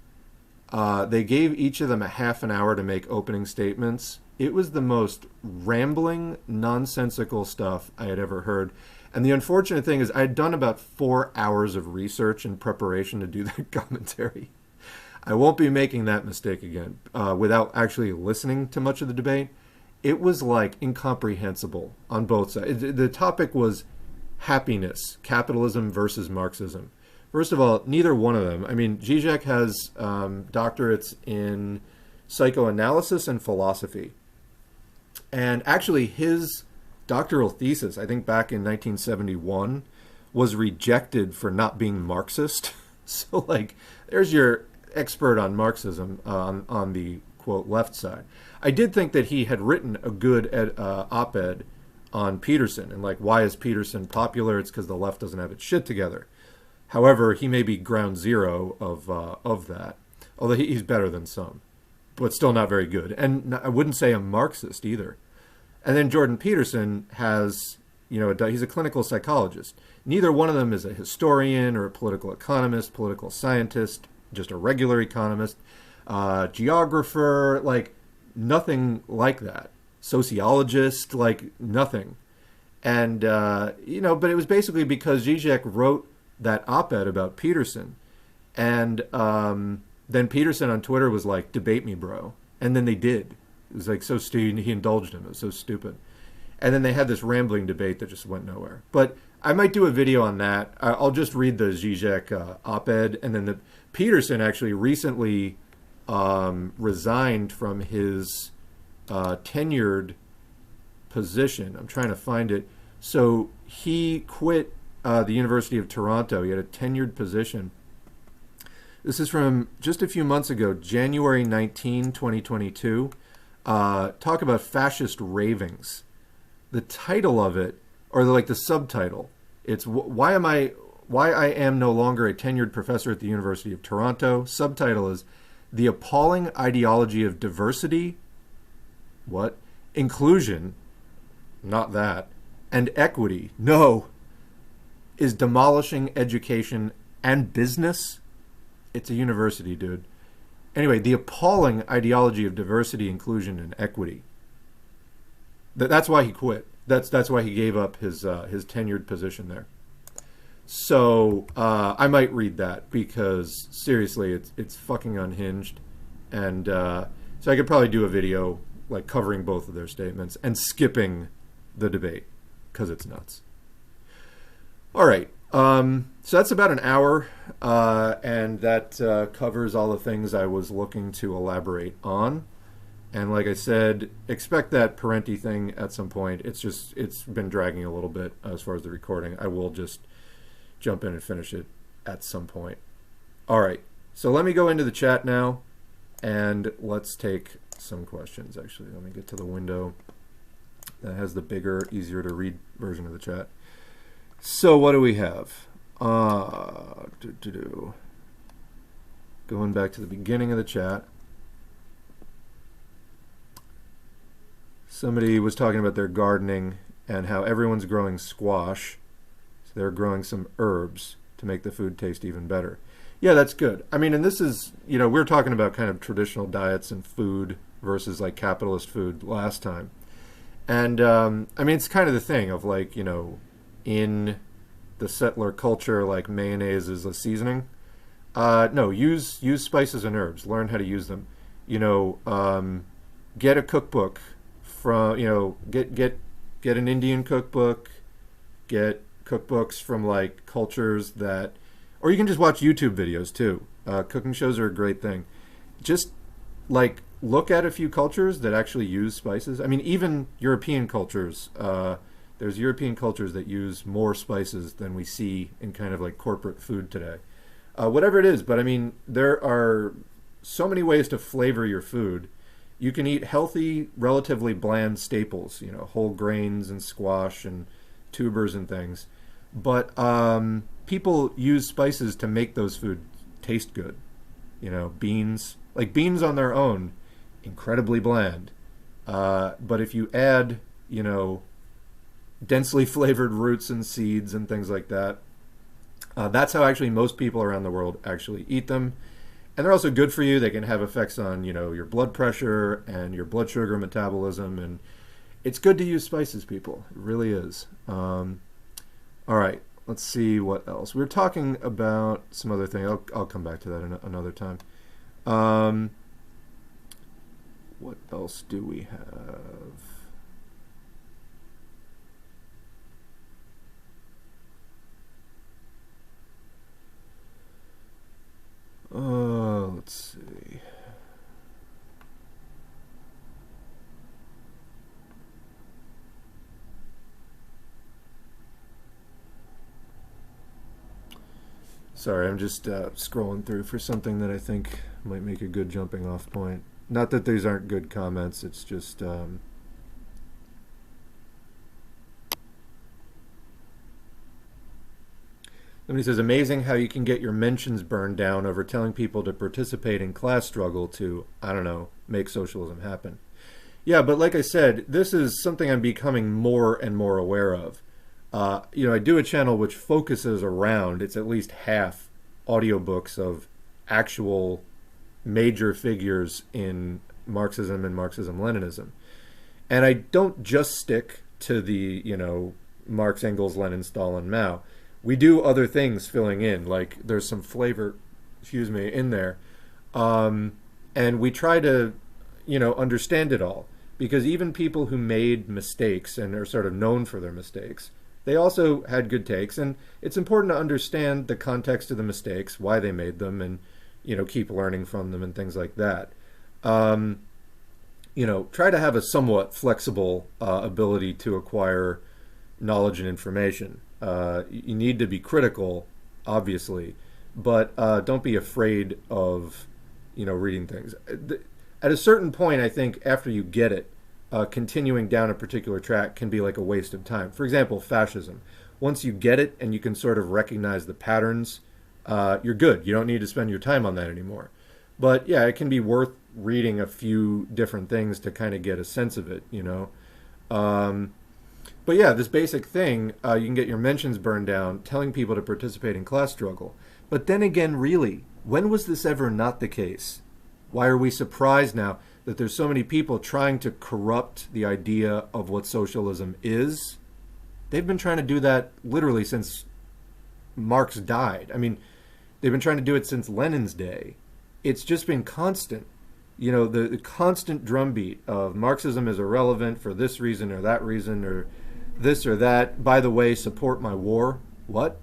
they gave each of them a half an hour to make opening statements. It was the most rambling, nonsensical stuff I had ever heard. And the unfortunate thing is I had done about 4 hours of research in preparation to do that commentary. I won't be making that mistake again without actually listening to much of the debate. It was like incomprehensible on both sides. The topic was happiness, capitalism versus Marxism. First of all, neither one of them. I mean, Zizek has doctorates in psychoanalysis and philosophy. And actually his doctoral thesis, I think back in 1971, was rejected for not being Marxist. So like, there's your expert on Marxism on the, quote, left side. I did think that he had written a good op-ed on Peterson, and like, why is Peterson popular? It's because the left doesn't have its shit together. However, he may be ground zero of that, although he's better than some, but still not very good. And I wouldn't say a Marxist either. And then Jordan Peterson has, you know, he's a clinical psychologist. Neither one of them is a historian or a political economist, political scientist, just a regular economist, geographer, like nothing like that. Sociologist, like nothing. And, you know, but it was basically because Zizek wrote that op-ed about Peterson. And then Peterson on Twitter was like, debate me, bro. And then they did. It was like so stupid. He indulged him. It was so stupid. And then they had this rambling debate that just went nowhere. But I might do a video on that. I'll just read the Zizek op-ed, and then the Peterson actually recently resigned from his tenured position. I'm trying to find it. So he quit the University of Toronto. He had a tenured position. This is from just a few months ago, January 19, 2022. Talk about fascist ravings. The title of it, or like the subtitle, it's why I am no longer a tenured professor at the University of Toronto. Subtitle is The Appalling Ideology of Diversity, what? Inclusion, not that, and equity, no, is demolishing education and business. It's a university, dude. Anyway, the appalling ideology of diversity, inclusion, and equity. That's why he quit. That's why he gave up his tenured position there. So I might read that because seriously, it's fucking unhinged, and so I could probably do a video like covering both of their statements and skipping the debate because it's nuts. All right. So that's about an hour, and that covers all the things I was looking to elaborate on. And like I said, expect that Parenti thing at some point. It's been dragging a little bit as far as the recording. I will just jump in and finish it at some point. All right, so let me go into the chat now, and let's take some questions. Actually, let me get to the window that has the bigger, easier to read version of the chat. So what do we have? Going back to the beginning of the chat. Somebody was talking about their gardening and how everyone's growing squash. So they're growing some herbs to make the food taste even better. Yeah, that's good. I mean, and this is, you know, we were talking about kind of traditional diets and food versus like capitalist food last time. And I mean, it's kind of the thing of like, you know, in the settler culture, like mayonnaise is a seasoning. No, use spices and herbs. Learn how to use them. You know, get a cookbook from, you know, get an Indian cookbook. Get cookbooks from like cultures that, or you can just watch YouTube videos too. Cooking shows are a great thing. Just like look at a few cultures that actually use spices. I mean, even European cultures. There's European cultures that use more spices than we see in kind of like corporate food today. Whatever it is, but I mean, there are so many ways to flavor your food. You can eat healthy, relatively bland staples, you know, whole grains and squash and tubers and things. But people use spices to make those food taste good. You know, beans, like beans on their own, incredibly bland. But if you add, you know, densely flavored roots and seeds and things like that. That's how actually most people around the world actually eat them. And they're also good for you. They can have effects on, you know, your blood pressure and your blood sugar metabolism. And it's good to use spices, people. It really is. All right, let's see what else. We were talking about some other thing. I'll come back to that another time. What else do we have? Let's see. Sorry, I'm just scrolling through for something that I think might make a good jumping off point. Not that these aren't good comments, it's just... Somebody says, amazing how you can get your mentions burned down over telling people to participate in class struggle to, I don't know, make socialism happen. Yeah, but like I said, this is something I'm becoming more and more aware of. You know, I do a channel which focuses around, it's at least half audiobooks of actual major figures in Marxism and Marxism-Leninism. And I don't just stick to the, you know, Marx, Engels, Lenin, Stalin, Mao. We do other things filling in, like there's some flavor, excuse me, in there. And we try to, you know, understand it all. because even people who made mistakes and are sort of known for their mistakes, they also had good takes, and it's important to understand the context of the mistakes, why they made them, and keep learning from them and things like that. Um, Try to have a somewhat flexible ability to acquire knowledge and information. You need to be critical, obviously, but don't be afraid of reading things. At a certain point, I think after you get it, continuing down a particular track can be like a waste of time. For example, fascism. Once you get it and you can sort of recognize the patterns, you're good. You don't need to spend your time on that anymore. But yeah, it can be worth reading a few different things to kind of get a sense of it. But yeah, this basic thing, you can get your mentions burned down, telling people to participate in class struggle. But then again, really, when was this ever not the case? Why are we surprised now that there's so many people trying to corrupt the idea of what socialism is? They've been trying to do that literally since Marx died. I mean, they've been trying to do it since Lenin's day. It's just been constant. The constant drumbeat of Marxism is irrelevant for this reason or that reason or this or that. By the way, support my war. What?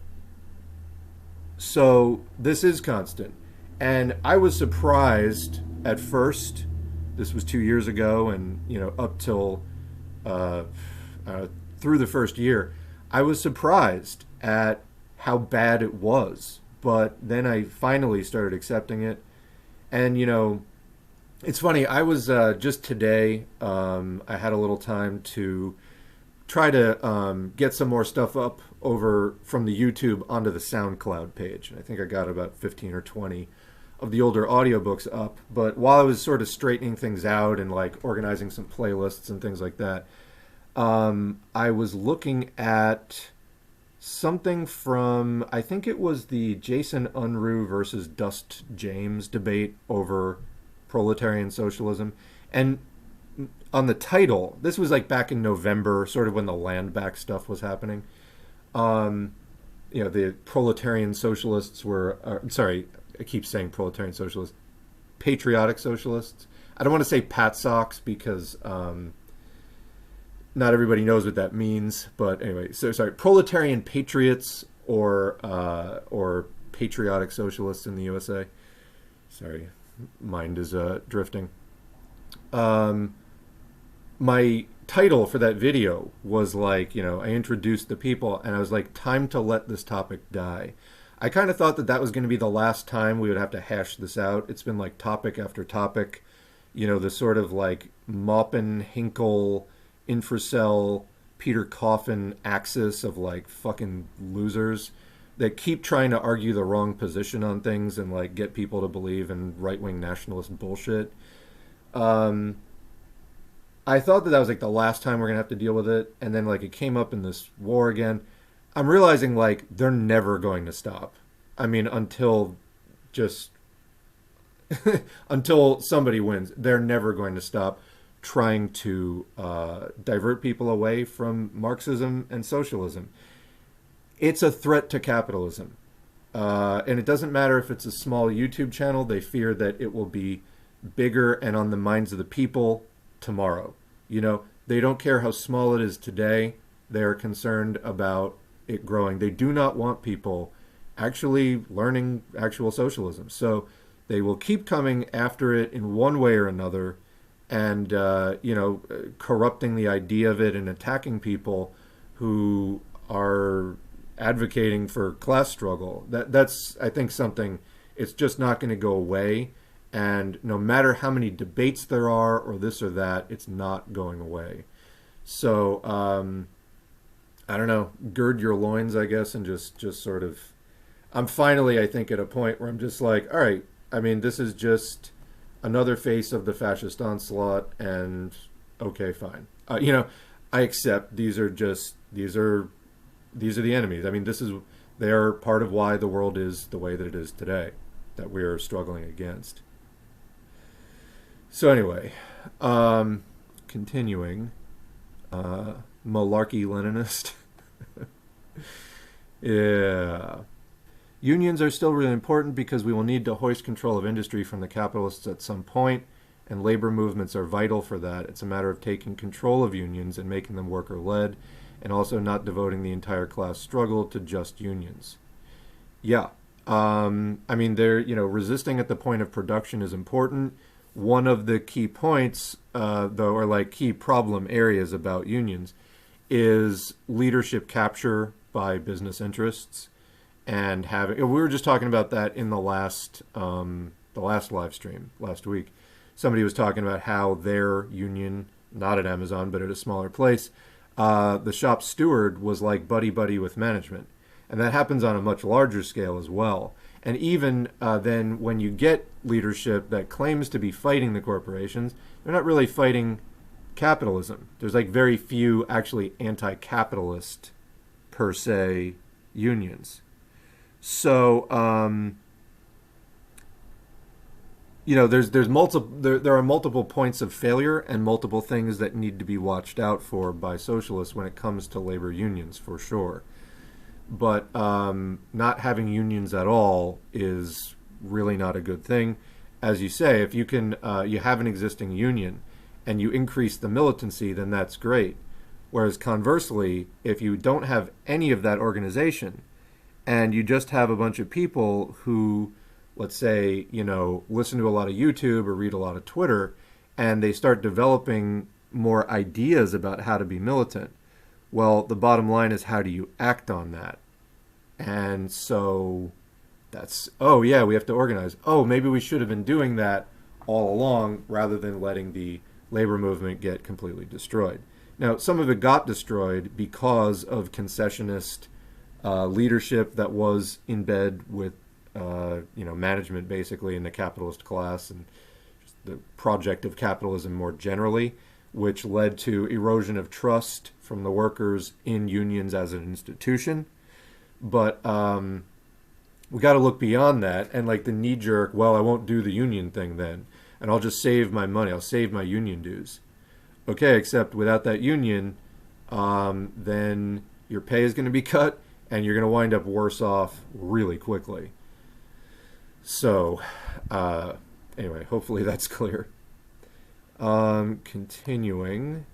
So this is constant. And I was surprised at first. This was 2 years ago, and up till through the first year, I was surprised at how bad it was. But then I finally started accepting it. And it's funny. I was just today. I had a little time to try to get some more stuff up over from the YouTube onto the SoundCloud page. I think I got about 15 or 20 of the older audiobooks up. But while I was sort of straightening things out and like organizing some playlists and things like that, I was looking at something from, I think it was the Jason Unruh versus Dust James debate over proletarian socialism. And on the title, this was like back in November, sort of when the land back stuff was happening. The proletarian socialists were, sorry, I keep saying proletarian socialists, patriotic socialists. I don't want to say Pat Socks because not everybody knows what that means. But anyway, so sorry, proletarian patriots or patriotic socialists in the USA. Sorry, mind is drifting. My title for that video was like, I introduced the people and I was like, time to let this topic die. I kind of thought that was going to be the last time we would have to hash this out. It's been like topic after topic, the sort of like Maupin, Hinkle, Infracell, Peter Coffin axis of like fucking losers that keep trying to argue the wrong position on things and like get people to believe in right-wing nationalist bullshit. I thought that was like the last time we're going to have to deal with it. And then like it came up in this war again. I'm realizing like they're never going to stop. I mean, until until somebody wins, they're never going to stop trying to divert people away from Marxism and socialism. It's a threat to capitalism. And it doesn't matter if it's a small YouTube channel. They fear that it will be bigger and on the minds of the people tomorrow. They don't care how small it is today. They are concerned about it growing. They do not want people actually learning actual socialism. So they will keep coming after it in one way or another and, corrupting the idea of it and attacking people who are advocating for class struggle. That's, I think, something, it's just not going to go away. And no matter how many debates there are or this or that, it's not going away. So, I don't know, gird your loins, I guess, and just sort of, I'm finally, I think, at a point where I'm just like, all right, I mean, this is just another face of the fascist onslaught, and okay, fine. I accept these are the enemies. I mean, they are part of why the world is the way that it is today, that we are struggling against. So anyway, continuing, malarkey Leninist. Yeah. Unions are still really important because we will need to hoist control of industry from the capitalists at some point, and labor movements are vital for that. It's a matter of taking control of unions and making them worker-led, and also not devoting the entire class struggle to just unions. Yeah. I mean, resisting at the point of production is important. One of the key points, though, or like key problem areas about unions, is leadership capture by business interests, and having. We were just talking about that in the last live stream last week. Somebody was talking about how their union, not at Amazon but at a smaller place, the shop steward was like buddy with management. And that happens on a much larger scale as well. And even then, when you get leadership that claims to be fighting the corporations, they're not really fighting capitalism. There's like very few actually anti-capitalist, per se, unions. So, there are multiple points of failure and multiple things that need to be watched out for by socialists when it comes to labor unions, for sure. But not having unions at all is really not a good thing. As you say, if you can, you have an existing union and you increase the militancy, then that's great. Whereas conversely, if you don't have any of that organization and you just have a bunch of people who, let's say, listen to a lot of YouTube or read a lot of Twitter, and they start developing more ideas about how to be militant, well, the bottom line is, how do you act on that? And so that's, oh yeah, we have to organize. Oh, maybe we should have been doing that all along rather than letting the labor movement get completely destroyed. Now, some of it got destroyed because of concessionist leadership that was in bed with management, basically, in the capitalist class, and just the project of capitalism more generally, which led to erosion of trust from the workers in unions as an institution. But we got to look beyond that, and like the knee-jerk, well, I won't do the union thing then, and I'll just save my money, I'll save my union dues. Okay, except without that union, then your pay is going to be cut, and you're going to wind up worse off really quickly. So, anyway, hopefully that's clear. Continuing.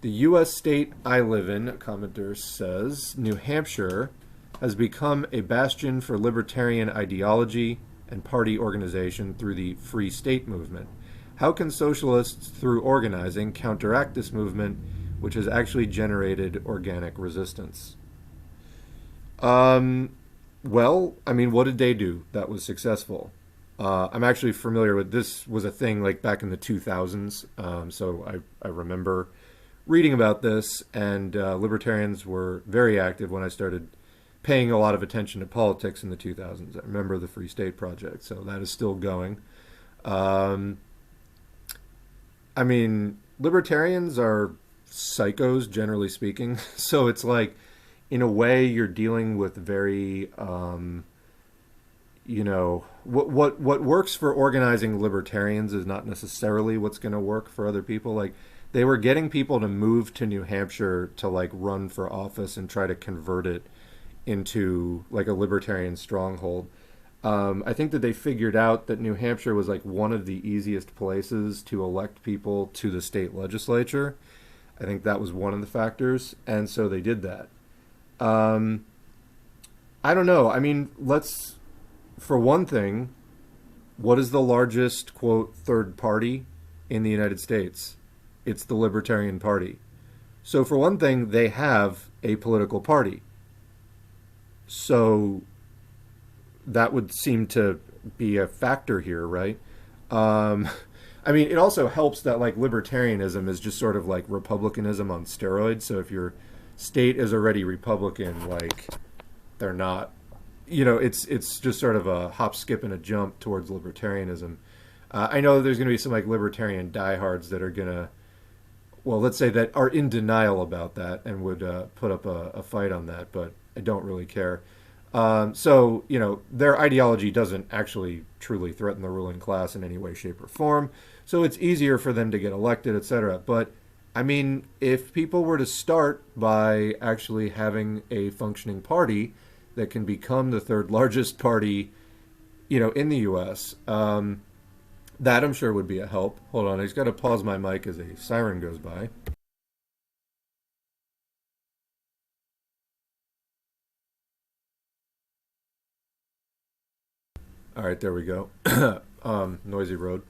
The U.S. state I live in, a commenter says, New Hampshire has become a bastion for libertarian ideology and party organization through the Free State movement. How can socialists, through organizing, counteract this movement, which has actually generated organic resistance? Well, I mean, what did they do that was successful? I'm actually familiar with this. Was a thing like back in the 2000s, so I remember reading about this, and libertarians were very active when I started paying a lot of attention to politics in the 2000s. I remember the Free State Project, so that is still going. I mean, libertarians are psychos, generally speaking, so it's like, in a way, you're dealing with very, what works for organizing libertarians is not necessarily what's going to work for other people. Like, they were getting people to move to New Hampshire to like run for office and try to convert it into like a libertarian stronghold. I think that they figured out that New Hampshire was like one of the easiest places to elect people to the state legislature. I think that was one of the factors, and so they did that. I don't know. I mean, for one thing, what is the largest, quote, third party in the United States? It's the Libertarian Party. So for one thing, they have a political party. So that would seem to be a factor here, right? I mean, it also helps that like libertarianism is just sort of like republicanism on steroids. So if your state is already Republican, like they're not, it's just sort of a hop, skip, and a jump towards libertarianism. I know there's going to be some like libertarian diehards that are going to, well, let's say that are in denial about that and would put up a fight on that, but I don't really care. So, their ideology doesn't actually truly threaten the ruling class in any way, shape, or form. So it's easier for them to get elected, etc. But, I mean, if people were to start by actually having a functioning party, that can become the third largest party, in the U.S. That I'm sure would be a help. Hold on, I just got to pause my mic as a siren goes by. All right, there we go. Noisy road.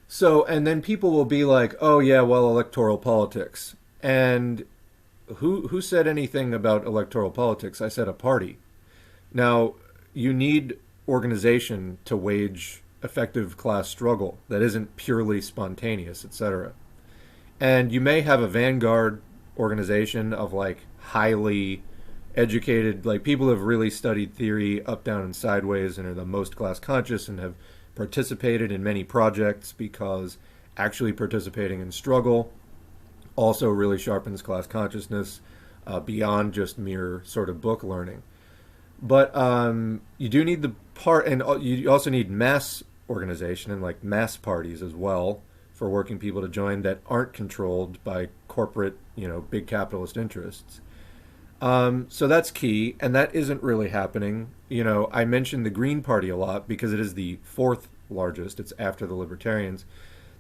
So, and then people will be like, "Oh yeah, well, electoral politics." And who said anything about electoral politics? I said a party. Now, you need organization to wage effective class struggle that isn't purely spontaneous, etc. And you may have a vanguard organization of like highly educated, like people who have really studied theory up, down, and sideways and are the most class conscious and have participated in many projects, because actually participating in struggle also really sharpens class consciousness beyond just mere sort of book learning. But you do need the part, and you also need mass organization and like mass parties as well for working people to join that aren't controlled by corporate, big capitalist interests. So that's key, and that isn't really happening. I mentioned the Green Party a lot because it is the fourth largest. It's after the Libertarians.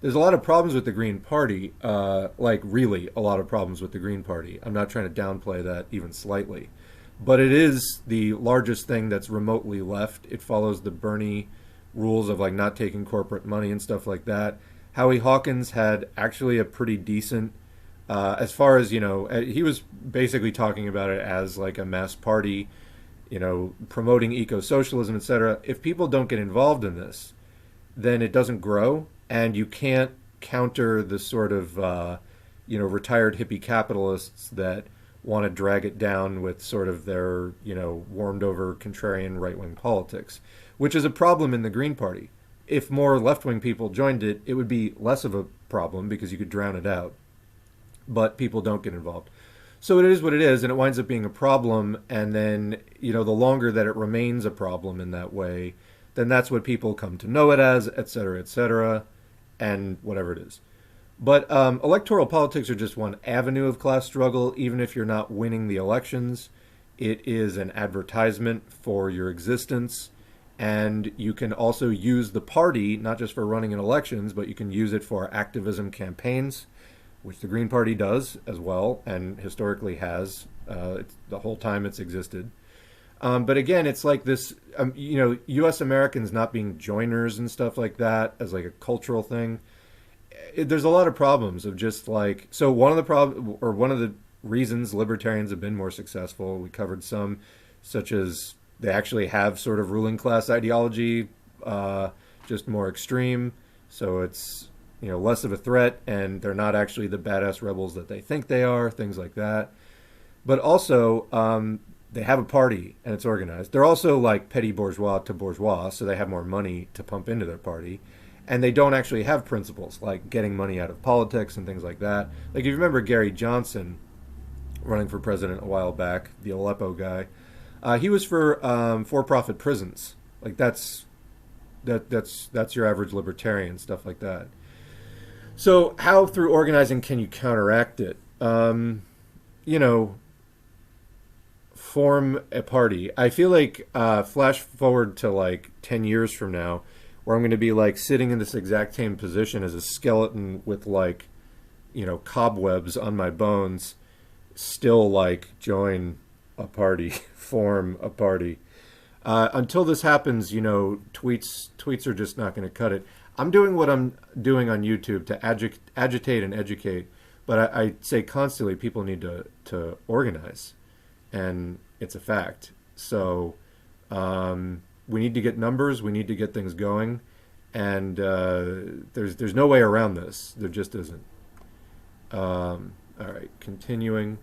There's a lot of problems with the Green Party, like really a lot of problems with the Green Party. I'm not trying to downplay that even slightly. But it is the largest thing that's remotely left. It follows the Bernie rules of like not taking corporate money and stuff like that. Howie Hawkins had actually a pretty decent, as far as, he was basically talking about it as like a mass party, promoting eco-socialism, etc. If people don't get involved in this, then it doesn't grow, and you can't counter the sort of, retired hippie capitalists that want to drag it down with sort of their, warmed over contrarian right-wing politics, which is a problem in the Green Party. If more left-wing people joined it, it would be less of a problem because you could drown it out. But people don't get involved. So it is what it is, and it winds up being a problem, and then, the longer that it remains a problem in that way, then that's what people come to know it as, et cetera, and whatever it is. But electoral politics are just one avenue of class struggle. Even if you're not winning the elections, it is an advertisement for your existence. And you can also use the party, not just for running in elections, but you can use it for activism campaigns, which the Green Party does as well, and historically has the whole time it's existed. But again, it's like this, U.S. Americans not being joiners and stuff like that as like a cultural thing. There's a lot of problems of just like, so one of the reasons libertarians have been more successful, we covered some, such as they actually have sort of ruling class ideology, just more extreme. So it's, less of a threat, and they're not actually the badass rebels that they think they are, things like that. But also, they have a party and it's organized. They're also like petty bourgeois to bourgeois, so they have more money to pump into their party. And they don't actually have principles like getting money out of politics and things like that. Like if you remember Gary Johnson running for president a while back, the Aleppo guy, he was for-profit prisons. Like that's your average libertarian, stuff like that. So how through organizing can you counteract it? Form a party. I feel like flash forward to like 10 years from now, where I'm going to be like sitting in this exact same position as a skeleton with like, cobwebs on my bones, still like join a party, form a party. Until this happens, tweets are just not going to cut it. I'm doing what I'm doing on YouTube to agitate and educate, but I say constantly people need to organize, and it's a fact. So we need to get numbers, we need to get things going, and there's no way around this. There just isn't. All right, continuing.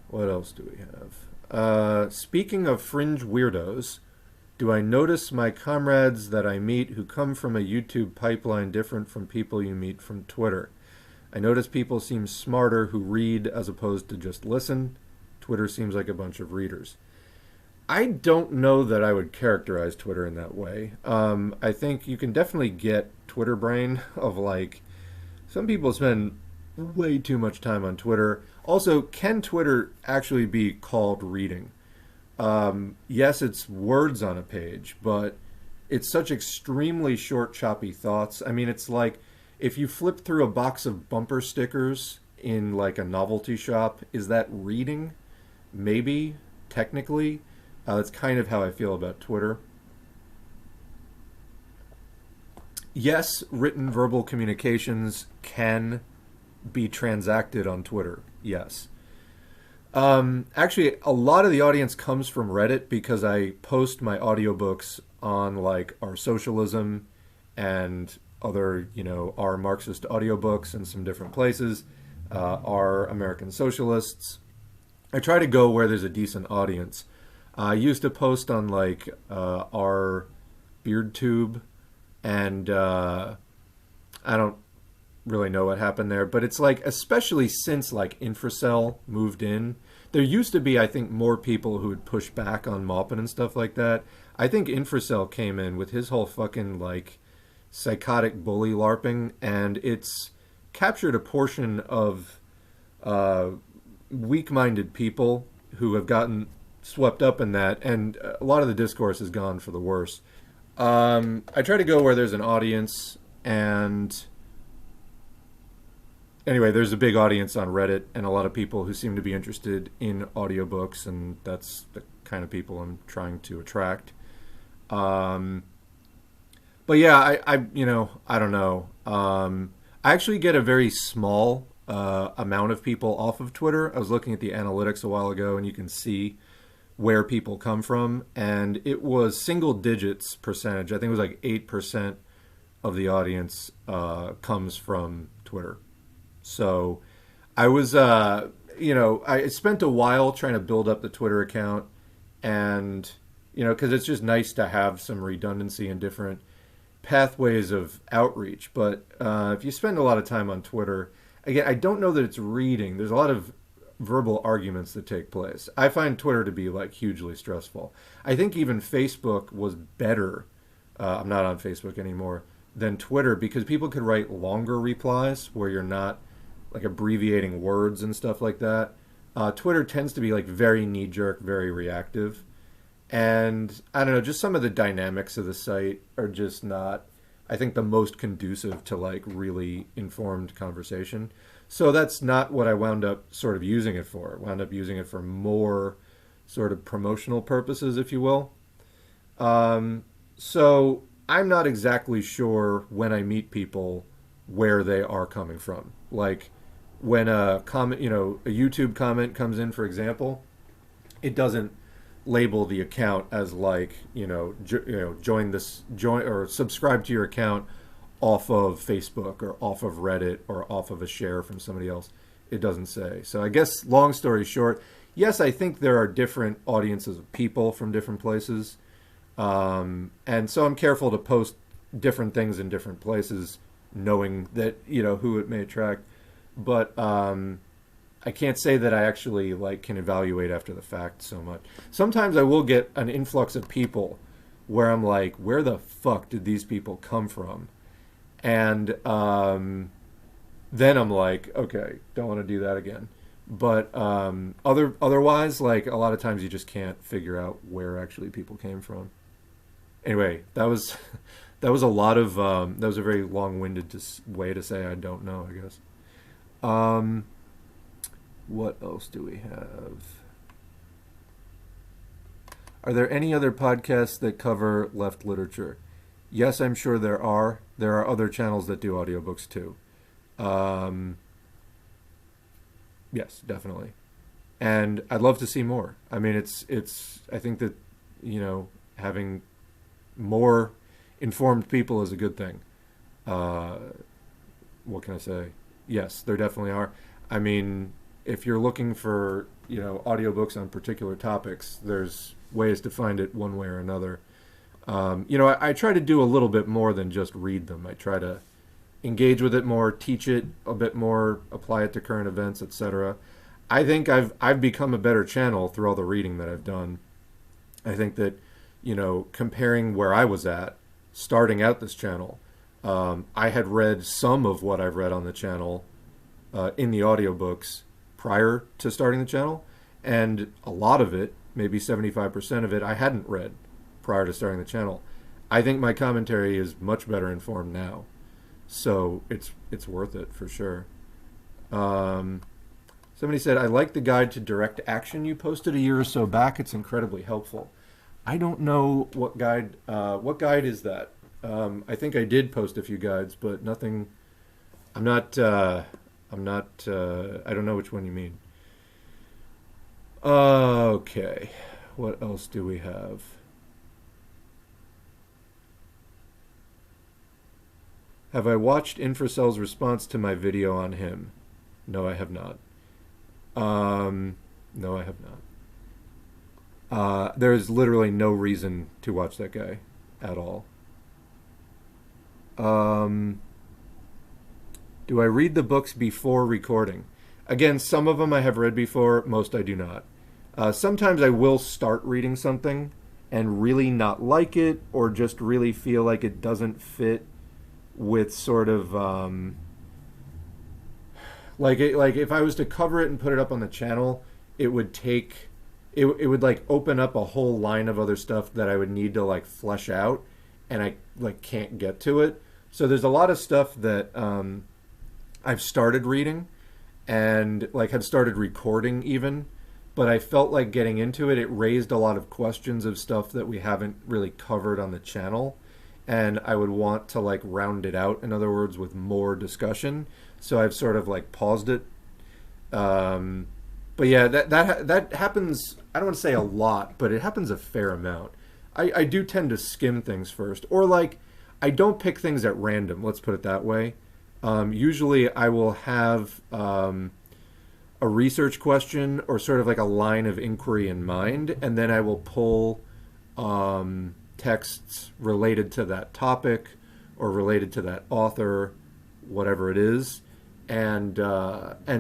What else do we have? Speaking of fringe weirdos, do I notice my comrades that I meet who come from a YouTube pipeline different from people you meet from Twitter? I notice people seem smarter who read as opposed to just listen. Twitter seems like a bunch of readers. I don't know that I would characterize Twitter in that way. I think you can definitely get Twitter brain of like, some people spend way too much time on Twitter. Also, can Twitter actually be called reading? Yes, it's words on a page, but it's such extremely short, choppy thoughts. I mean, it's like if you flip through a box of bumper stickers in like a novelty shop, is that reading? Maybe, technically. That's kind of how I feel about Twitter. Yes, written verbal communications can be transacted on Twitter. Yes. Actually, a lot of the audience comes from Reddit because I post my audiobooks on like our Socialism and other, our Marxist audiobooks in some different places, our American Socialists. I try to go where there's a decent audience. I used to post on like our BeardTube, and I don't really know what happened there, but it's like, especially since like Infracell moved in, there used to be, I think, more people who would push back on Maupin and stuff like that. I think Infracell came in with his whole fucking like psychotic bully LARPing, and it's captured a portion of uh, weak-minded people who have gotten swept up in that, and a lot of the discourse has gone for the worse. I try to go where there's an audience, and anyway, there's a big audience on Reddit and a lot of people who seem to be interested in audiobooks, and that's the kind of people I'm trying to attract. Um, but yeah, I don't know. I actually get a very small amount of people off of Twitter. I was looking at the analytics a while ago, and you can see where people come from, and it was single digits percentage. I think it was like 8% of the audience comes from Twitter. So I was, I spent a while trying to build up the Twitter account, and, because it's just nice to have some redundancy and different pathways of outreach. But if you spend a lot of time on Twitter, again, I don't know that it's reading. There's a lot of verbal arguments that take place. I find Twitter to be like hugely stressful. I think even Facebook was better. I'm not on Facebook anymore than Twitter because people could write longer replies where you're not like abbreviating words and stuff like that. Twitter tends to be like very knee jerk, very reactive. And I don't know, just some of the dynamics of the site are just not, I think, the most conducive to like really informed conversation. So that's not what I wound up sort of using it for. I wound up using it for more sort of promotional purposes, if you will. So I'm not exactly sure when I meet people where they are coming from. Like when a comment, a YouTube comment comes in, for example, it doesn't label the account as like, join or subscribe to your account off of Facebook or off of Reddit or off of a share from somebody else. It doesn't say. So I guess long story short, yes, I think there are different audiences of people from different places. And so I'm careful to post different things in different places, knowing that, who it may attract. But I can't say that I actually like can evaluate after the fact so much. Sometimes I will get an influx of people where I'm like, where the fuck did these people come from? And then I'm like, okay, don't want to do that again. But otherwise, like a lot of times you just can't figure out where actually people came from. Anyway, that was that was a lot of that was a very long-winded way to say I don't know, I guess. What else do we have? Are there any other podcasts that cover left literature? Yes, I'm sure there are. There are other channels that do audiobooks too. Yes, definitely. And I'd love to see more. I mean, I think that, having more informed people is a good thing. What can I say? Yes, there definitely are. I mean, if you're looking for, audiobooks on particular topics, there's ways to find it one way or another. I try to do a little bit more than just read them. I try to engage with it more, teach it a bit more, apply it to current events, etc. I think I've become a better channel through all the reading that I've done. I think that, comparing where I was at, starting out this channel, I had read some of what I've read on the channel in the audiobooks prior to starting the channel, and a lot of it, maybe 75% of it, I hadn't read prior to starting the channel. I think my commentary is much better informed now, so it's worth it for sure. Somebody said, I like the guide to direct action you posted a year or so back. It's incredibly helpful. I don't know what guide is that? I think I did post a few guides, but nothing. I don't know which one you mean. Okay. What else do we have? Have I watched Infracell's response to my video on him? No, I have not. No, I have not. There is literally no reason to watch that guy at all. Do I read the books before recording? Again, some of them I have read before, most I do not. Sometimes I will start reading something and really not like it, or just really feel like it doesn't fit with sort of like if I was to cover it and put it up on the channel, it would take it would like open up a whole line of other stuff that I would need to like flesh out, and I like can't get to it. So there's a lot of stuff that I've started reading and like have started recording even, but I felt like getting into it, it raised a lot of questions of stuff that we haven't really covered on the channel, and I would want to like round it out, in other words, with more discussion. So I've sort of like paused it. But yeah, that happens. I don't want to say a lot, but it happens a fair amount. I do tend to skim things first, or like I don't pick things at random. Let's put it that way. Usually I will have a research question or sort of like a line of inquiry in mind, and then I will pull texts related to that topic or related to that author, whatever it is, and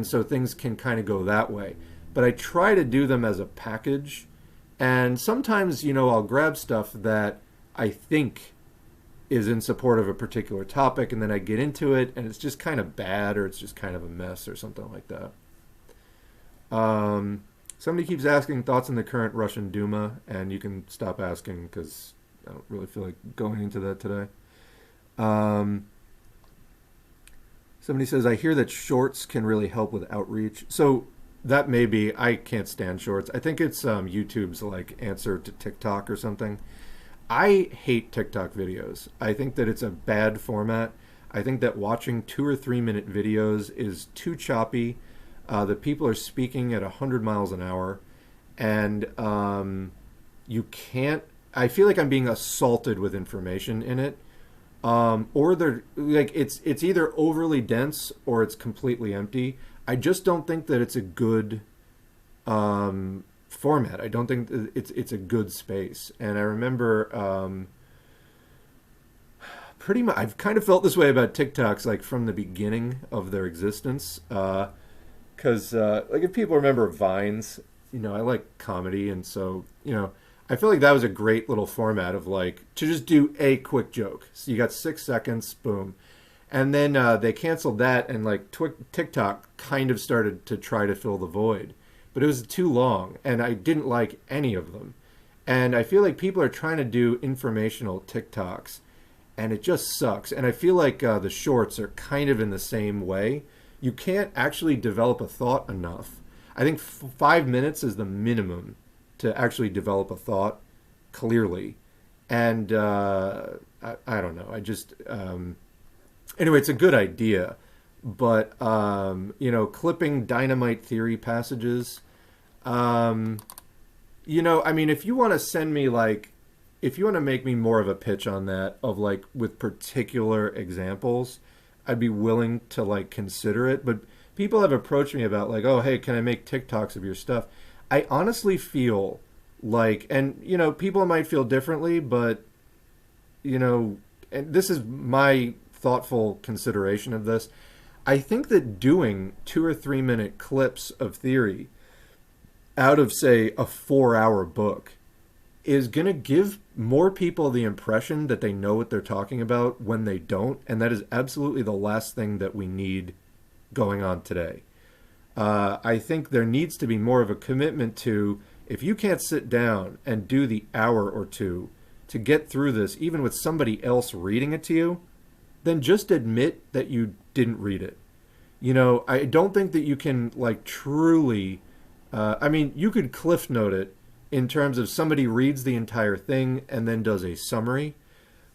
so things can kind of go that way. But I try to do them as a package, and sometimes, you know, I'll grab stuff that I think is in support of a particular topic, and then I get into it and it's just kind of bad, or it's just kind of a mess or something like that. Somebody keeps asking thoughts on the current Russian Duma, and you can stop asking because I don't really feel like going into that today. Somebody says, I hear that shorts can really help with outreach. So that may be, I can't stand shorts. I think it's YouTube's like answer to TikTok or something. I hate TikTok videos. I think that it's a bad format. I think that watching 2 or 3 minute videos is too choppy. The people are speaking at 100 miles an hour, and you can't. I feel like I'm being assaulted with information in it, or they're like it's either overly dense or it's completely empty. I just don't think that it's a good format. I don't think it's a good space. And I remember pretty much I've kind of felt this way about TikToks like from the beginning of their existence. Because like if people remember Vines, you know, I like comedy, and so, you know, I feel like that was a great little format of like to just do a quick joke. So you got 6 seconds, boom. And then they canceled that, and like TikTok kind of started to try to fill the void. But it was too long, and I didn't like any of them. And I feel like people are trying to do informational TikToks, and it just sucks. And I feel like the shorts are kind of in the same way. You can't actually develop a thought enough. I think 5 minutes is the minimum to actually develop a thought clearly. And I don't know. I just... anyway, it's a good idea. But, you know, clipping dynamite theory passages, you know, I mean, if you want to send me, like, if you want to make me more of a pitch on that, of, like, with particular examples, I'd be willing to, like, consider it. But people have approached me about, like, oh, hey, can I make TikToks of your stuff? I honestly feel like, and, you know, people might feel differently, but, you know, and this is my thoughtful consideration of this. I think that doing 2 or 3 minute clips of theory out of, say, a 4-hour book is going to give more people the impression that they know what they're talking about when they don't. And that is absolutely the last thing that we need going on today. I think there needs to be more of a commitment to, if you can't sit down and do the hour or two to get through this, even with somebody else reading it to you, then just admit that you didn't read it. You know, I don't think that you can like truly, I mean, you could cliff note it in terms of somebody reads the entire thing and then does a summary.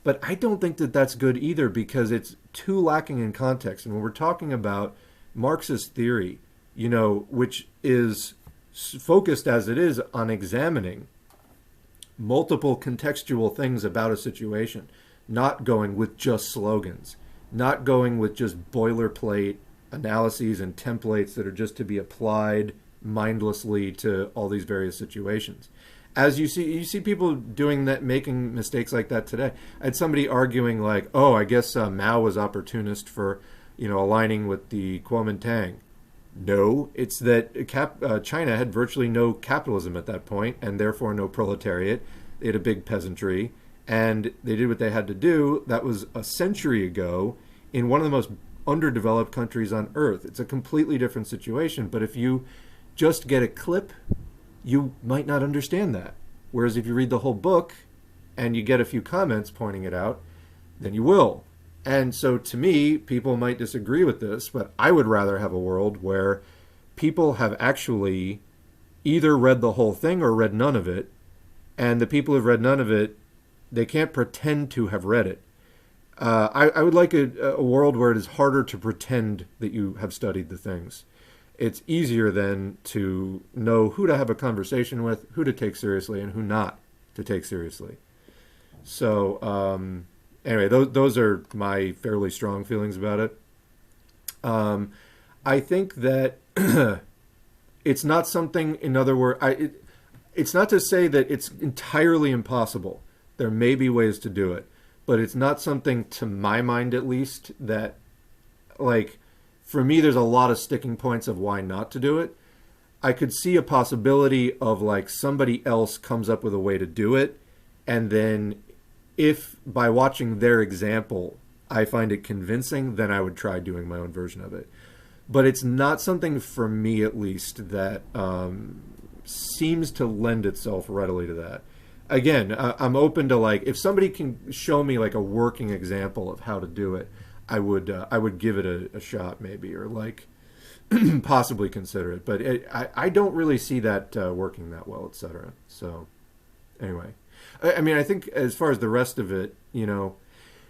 But I don't think that that's good either, because it's too lacking in context. And when we're talking about Marxist theory, you know, which is focused as it is on examining multiple contextual things about a situation, not going with just slogans, not going with just boilerplate analyses and templates that are just to be applied mindlessly to all these various situations. As you see people doing that, making mistakes like that today. I had somebody arguing like, oh, I guess Mao was opportunist for, you know, aligning with the Kuomintang. No, it's that China had virtually no capitalism at that point, and therefore no proletariat. They had a big peasantry, and they did what they had to do. That was a century ago in one of the most underdeveloped countries on earth. It's a completely different situation, but if you just get a clip, you might not understand that. Whereas if you read the whole book and you get a few comments pointing it out, then you will. And so to me, people might disagree with this, but I would rather have a world where people have actually either read the whole thing or read none of it. And the people who've read none of it, they can't pretend to have read it. I would like a world where it is harder to pretend that you have studied the things. It's easier then to know who to have a conversation with, who to take seriously, and who not to take seriously. So anyway, those are my fairly strong feelings about it. I think that it's not something, in other words, it's not to say that it's entirely impossible. There may be ways to do it, but it's not something, to my mind at least, that, like, for me, there's a lot of sticking points of why not to do it. I could see a possibility of, like, somebody else comes up with a way to do it, and then if by watching their example I find it convincing, then I would try doing my own version of it. But it's not something, for me at least, that seems to lend itself readily to that. Again, I'm open to, like, if somebody can show me like a working example of how to do it, I would give it a shot maybe, or like possibly consider it. But I don't really see that working that well, etc. So anyway, I mean, I think as far as the rest of it, you know,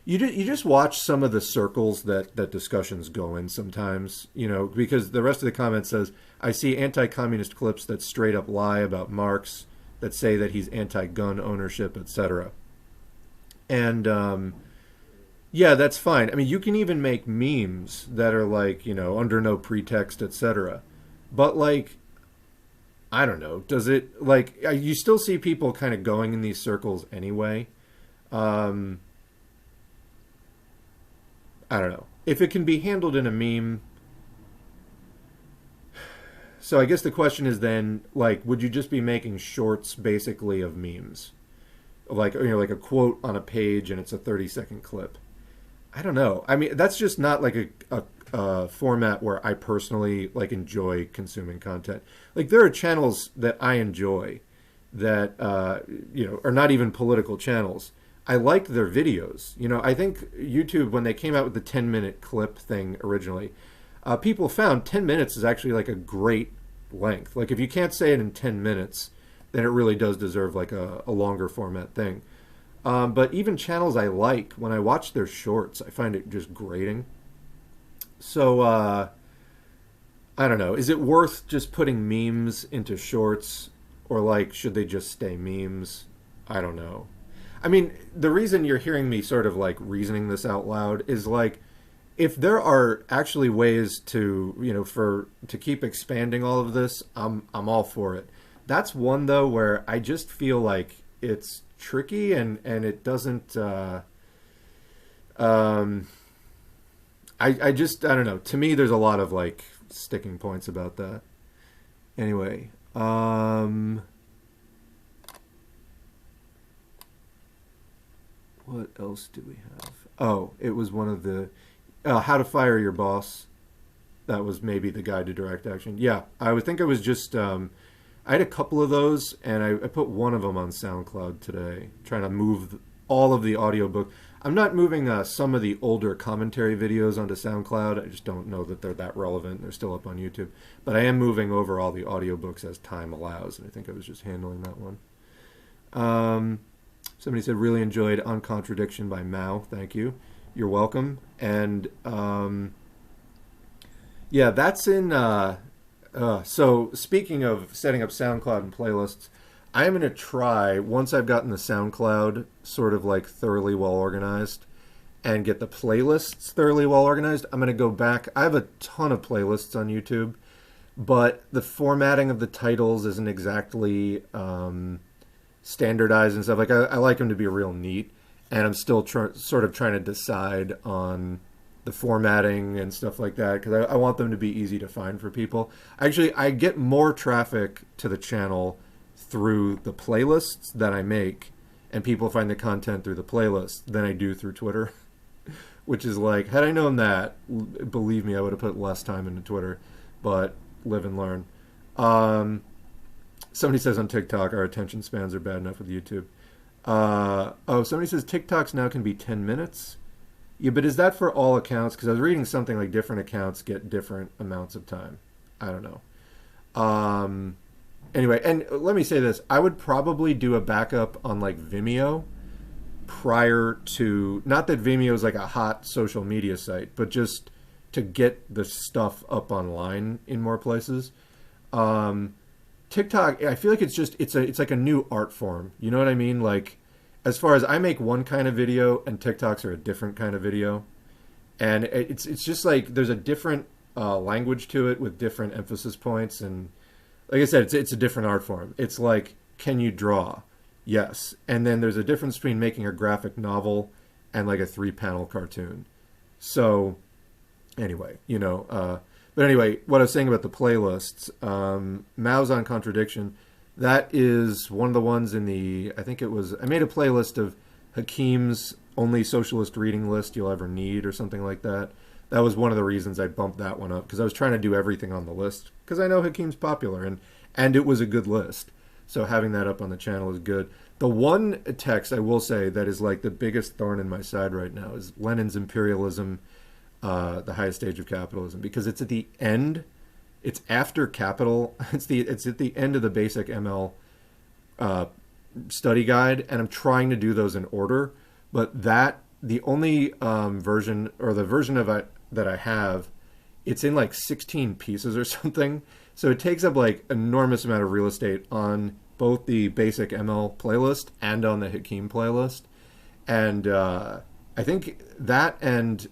you just watch some of the circles that discussions go in sometimes, you know, because the rest of the comment says, I see anti-communist clips that straight up lie about Marx, that say that he's anti-gun ownership, etc. And yeah, that's fine. I mean, you can even make memes that are like, you know, under no pretext, etc. But like, I don't know, does it, like, you still see people kind of going in these circles anyway. I don't know. If it can be handled in a meme. So I guess the question is then, like, would you just be making shorts basically of memes? Like, you know, like a quote on a page and it's a 30-second clip. I don't know. I mean, that's just not like a format where I personally like enjoy consuming content. Like, there are channels that I enjoy that, you know, are not even political channels. I like their videos. You know, I think YouTube, when they came out with the 10-minute clip thing originally, people found 10 minutes is actually like a great length. Like, if you can't say it in 10 minutes, then it really does deserve like a longer format thing. But even channels I like, when I watch their shorts, I find it just grating. So, I don't know. Is it worth just putting memes into shorts? Or, like, should they just stay memes? I don't know. I mean, the reason you're hearing me sort of, like, reasoning this out loud is, like, if there are actually ways to, you know, to keep expanding all of this, I'm all for it. That's one, though, where I just feel like it's tricky and it doesn't, I don't know. To me, there's a lot of, like, sticking points about that. Anyway, what else do we have? Oh, it was one of the, how to fire your boss. That was maybe the guide to direct action. Yeah, I would think it was just. I had a couple of those, and I put one of them on SoundCloud today, trying to move all of the audiobook. I'm not moving some of the older commentary videos onto SoundCloud. I just don't know that they're that relevant. They're still up on YouTube. But I am moving over all the audiobooks as time allows, and I think I was just handling that one. Somebody said, really enjoyed On Contradiction by Mao. Thank you. You're welcome. And yeah, that's in... so speaking of setting up SoundCloud and playlists, I am going to try, once I've gotten the SoundCloud sort of like thoroughly well organized and get the playlists thoroughly well organized, I'm going to go back. I have a ton of playlists on YouTube, but the formatting of the titles isn't exactly standardized and stuff. Like I like them to be real neat, and I'm still sort of trying to decide on the formatting and stuff like that, because I want them to be easy to find for people. Actually, I get more traffic to the channel through the playlists that I make, and people find the content through the playlist than I do through Twitter. Which is like, had I known that, believe me, I would have put less time into Twitter, but live and learn. Somebody says on TikTok, our attention spans are bad enough with YouTube. Somebody says TikToks now can be 10 minutes. Yeah, but is that for all accounts? Because I was reading something like different accounts get different amounts of time. I don't know. Anyway, and let me say this. I would probably do a backup on like Vimeo prior to, not that Vimeo is like a hot social media site, but just to get the stuff up online in more places. TikTok, I feel like it's like a new art form. You know what I mean? Like, as far as I make one kind of video and TikToks are a different kind of video. And it's just like there's a different language to it with different emphasis points. And like I said, it's a different art form. It's like, can you draw? Yes. And then there's a difference between making a graphic novel and like a 3-panel cartoon. So anyway, but anyway, what I was saying about the playlists, Mao's on Contradiction, that is one of the ones in I made a playlist of Hakim's only socialist reading list you'll ever need or something like that. That was one of the reasons I bumped that one up, because I was trying to do everything on the list, because I know Hakim's popular, and it was a good list. So having that up on the channel is good. The one text I will say that is like the biggest thorn in my side right now is Lenin's Imperialism, the Highest Stage of Capitalism, because it's at the end. It's after Capital. It's at the end of the basic ML study guide, and I'm trying to do those in order. But the only version, or the version of it that I have, it's in like 16 pieces or something. So it takes up like enormous amount of real estate on both the basic ML playlist and on the Hakim playlist. And I think that and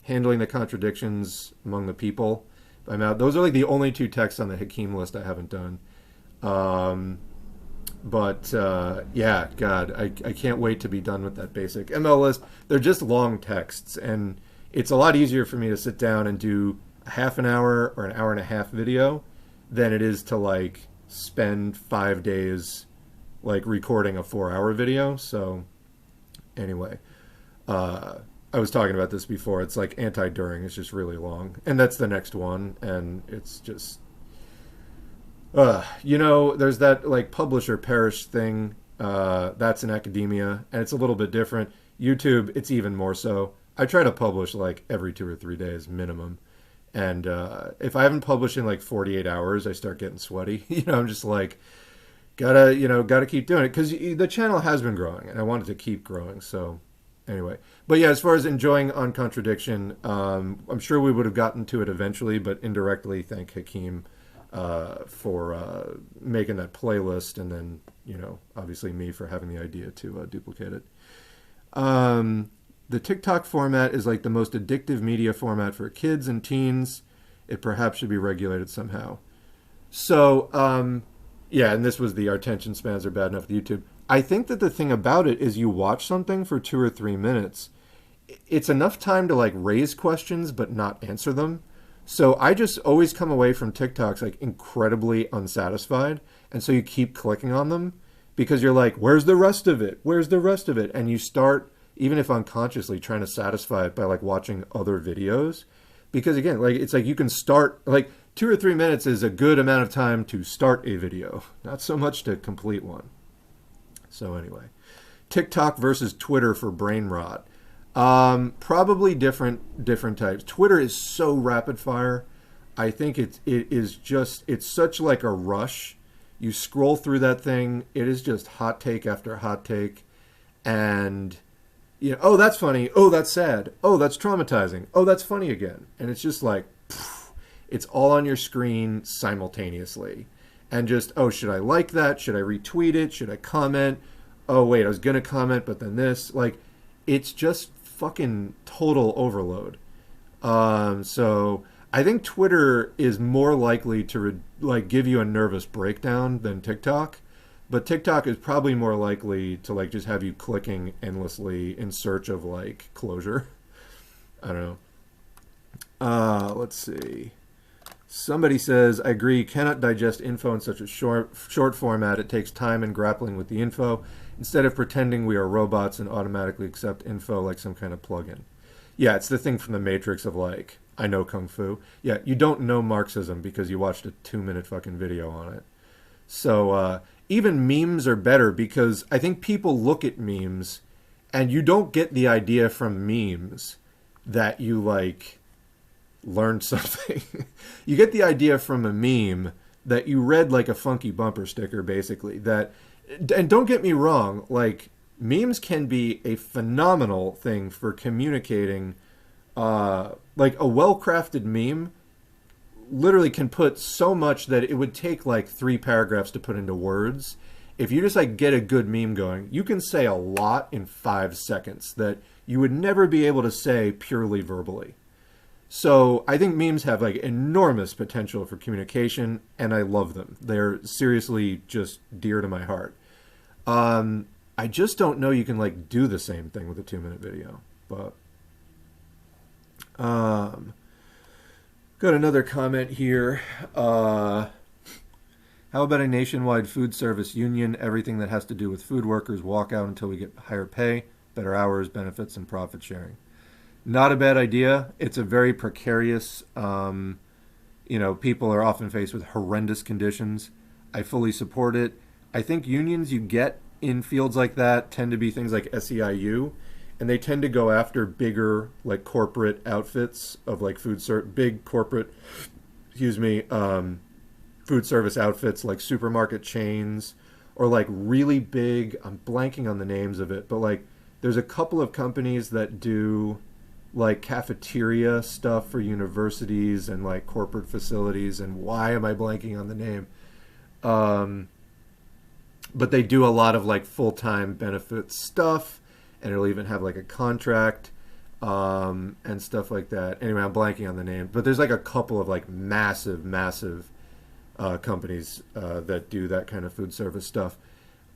handling the contradictions among the people, those are like the only two texts on the Hakim list I haven't done. Yeah, God, I can't wait to be done with that basic ML list. They're just long texts, and it's a lot easier for me to sit down and do a half an hour or an hour and a half video than it is to like spend 5 days like recording a 4-hour video. So anyway, I was talking about this before. It's like Anti-During is just really long, and that's the next one, and it's just there's that like publish or perish thing. That's in academia, and it's a little bit different. YouTube, it's even more so. I try to publish like every 2 or 3 days minimum, and if I haven't published in like 48 hours, I start getting sweaty. I'm just like, gotta keep doing it, because the channel has been growing, and I want it to keep growing. So anyway, but yeah, as far as enjoying On Contradiction, I'm sure we would have gotten to it eventually, but indirectly thank Hakim for making that playlist, and then obviously me for having the idea to duplicate it. The TikTok format is like the most addictive media format for kids and teens. It perhaps should be regulated somehow. So yeah, and this was our attention spans are bad enough with YouTube. I think that the thing about it is you watch something for 2 or 3 minutes, it's enough time to like raise questions but not answer them. So I just always come away from TikToks like incredibly unsatisfied. And so you keep clicking on them because you're like, where's the rest of it? Where's the rest of it? And you start, even if unconsciously, trying to satisfy it by like watching other videos. because again, like it's like you can start like 2 or 3 minutes is a good amount of time to start a video, not so much to complete one. So anyway, TikTok versus Twitter for brain rot. Probably different types. Twitter is so rapid fire. I think it is just, it's such like a rush. You scroll through that thing, it is just hot take after hot take, and you know, oh, that's funny, oh, that's sad, oh, that's traumatizing, oh, that's funny again, and it's just like poof, it's all on your screen simultaneously, and just, oh, should I like that, should I retweet it, should I comment, oh wait, I was gonna comment but then this, like, it's just fucking total overload. So I think Twitter is more likely to like give you a nervous breakdown than TikTok, but TikTok is probably more likely to like just have you clicking endlessly in search of like closure. I don't know. Let's see. Somebody says, I agree, cannot digest info in such a short format. It takes time and grappling with the info instead of pretending we are robots and automatically accept info like some kind of plugin. Yeah, it's the thing from the Matrix of like, I know Kung Fu. Yeah, you don't know Marxism because you watched a 2-minute fucking video on it. So even memes are better because I think people look at memes and you don't get the idea from memes that you like learned something. You get the idea from a meme that you read like a funky bumper sticker, basically. That, and don't get me wrong, like memes can be a phenomenal thing for communicating. Like a well-crafted meme literally can put so much that it would take like 3 paragraphs to put into words. If you just like get a good meme going, you can say a lot in 5 seconds that you would never be able to say purely verbally. So I think memes have like enormous potential for communication, and I love them. They're seriously just dear to my heart. I just don't know you can like do the same thing with a 2-minute video, but got another comment here. How about a nationwide food service union? Everything that has to do with food workers walk out until we get higher pay, better hours, benefits, and profit sharing. Not a bad idea. It's a very precarious, people are often faced with horrendous conditions. I fully support it. I think unions you get in fields like that tend to be things like SEIU, and they tend to go after bigger, like corporate outfits of like big corporate, food service outfits like supermarket chains, or like really big, I'm blanking on the names of it, but like there's a couple of companies that do like cafeteria stuff for universities and like corporate facilities, and why am I blanking on the name? But they do a lot of like full-time benefits stuff, and it'll even have like a contract and stuff like that. Anyway, I'm blanking on the name, but there's like a couple of like massive companies that do that kind of food service stuff.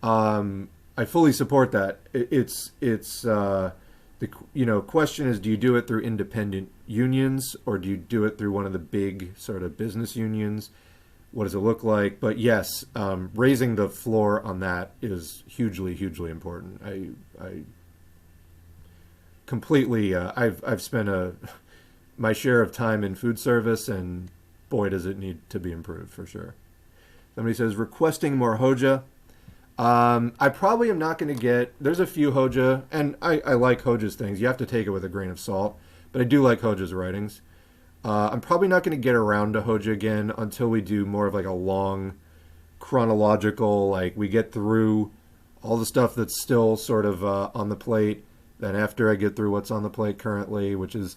I fully support that. The question is, do you do it through independent unions or do you do it through one of the big sort of business unions? What does it look like? But yes, raising the floor on that is hugely, hugely important. I completely, I've spent my share of time in food service, and boy, does it need to be improved for sure. Somebody says, requesting more Hoja. I probably am not going to get, there's a few Hoja, and I like Hoja's things. You have to take it with a grain of salt, but I do like Hoja's writings. I'm probably not going to get around to Hoja again until we do more of like a long chronological, like we get through all the stuff that's still sort of on the plate. Then after I get through what's on the plate currently, which is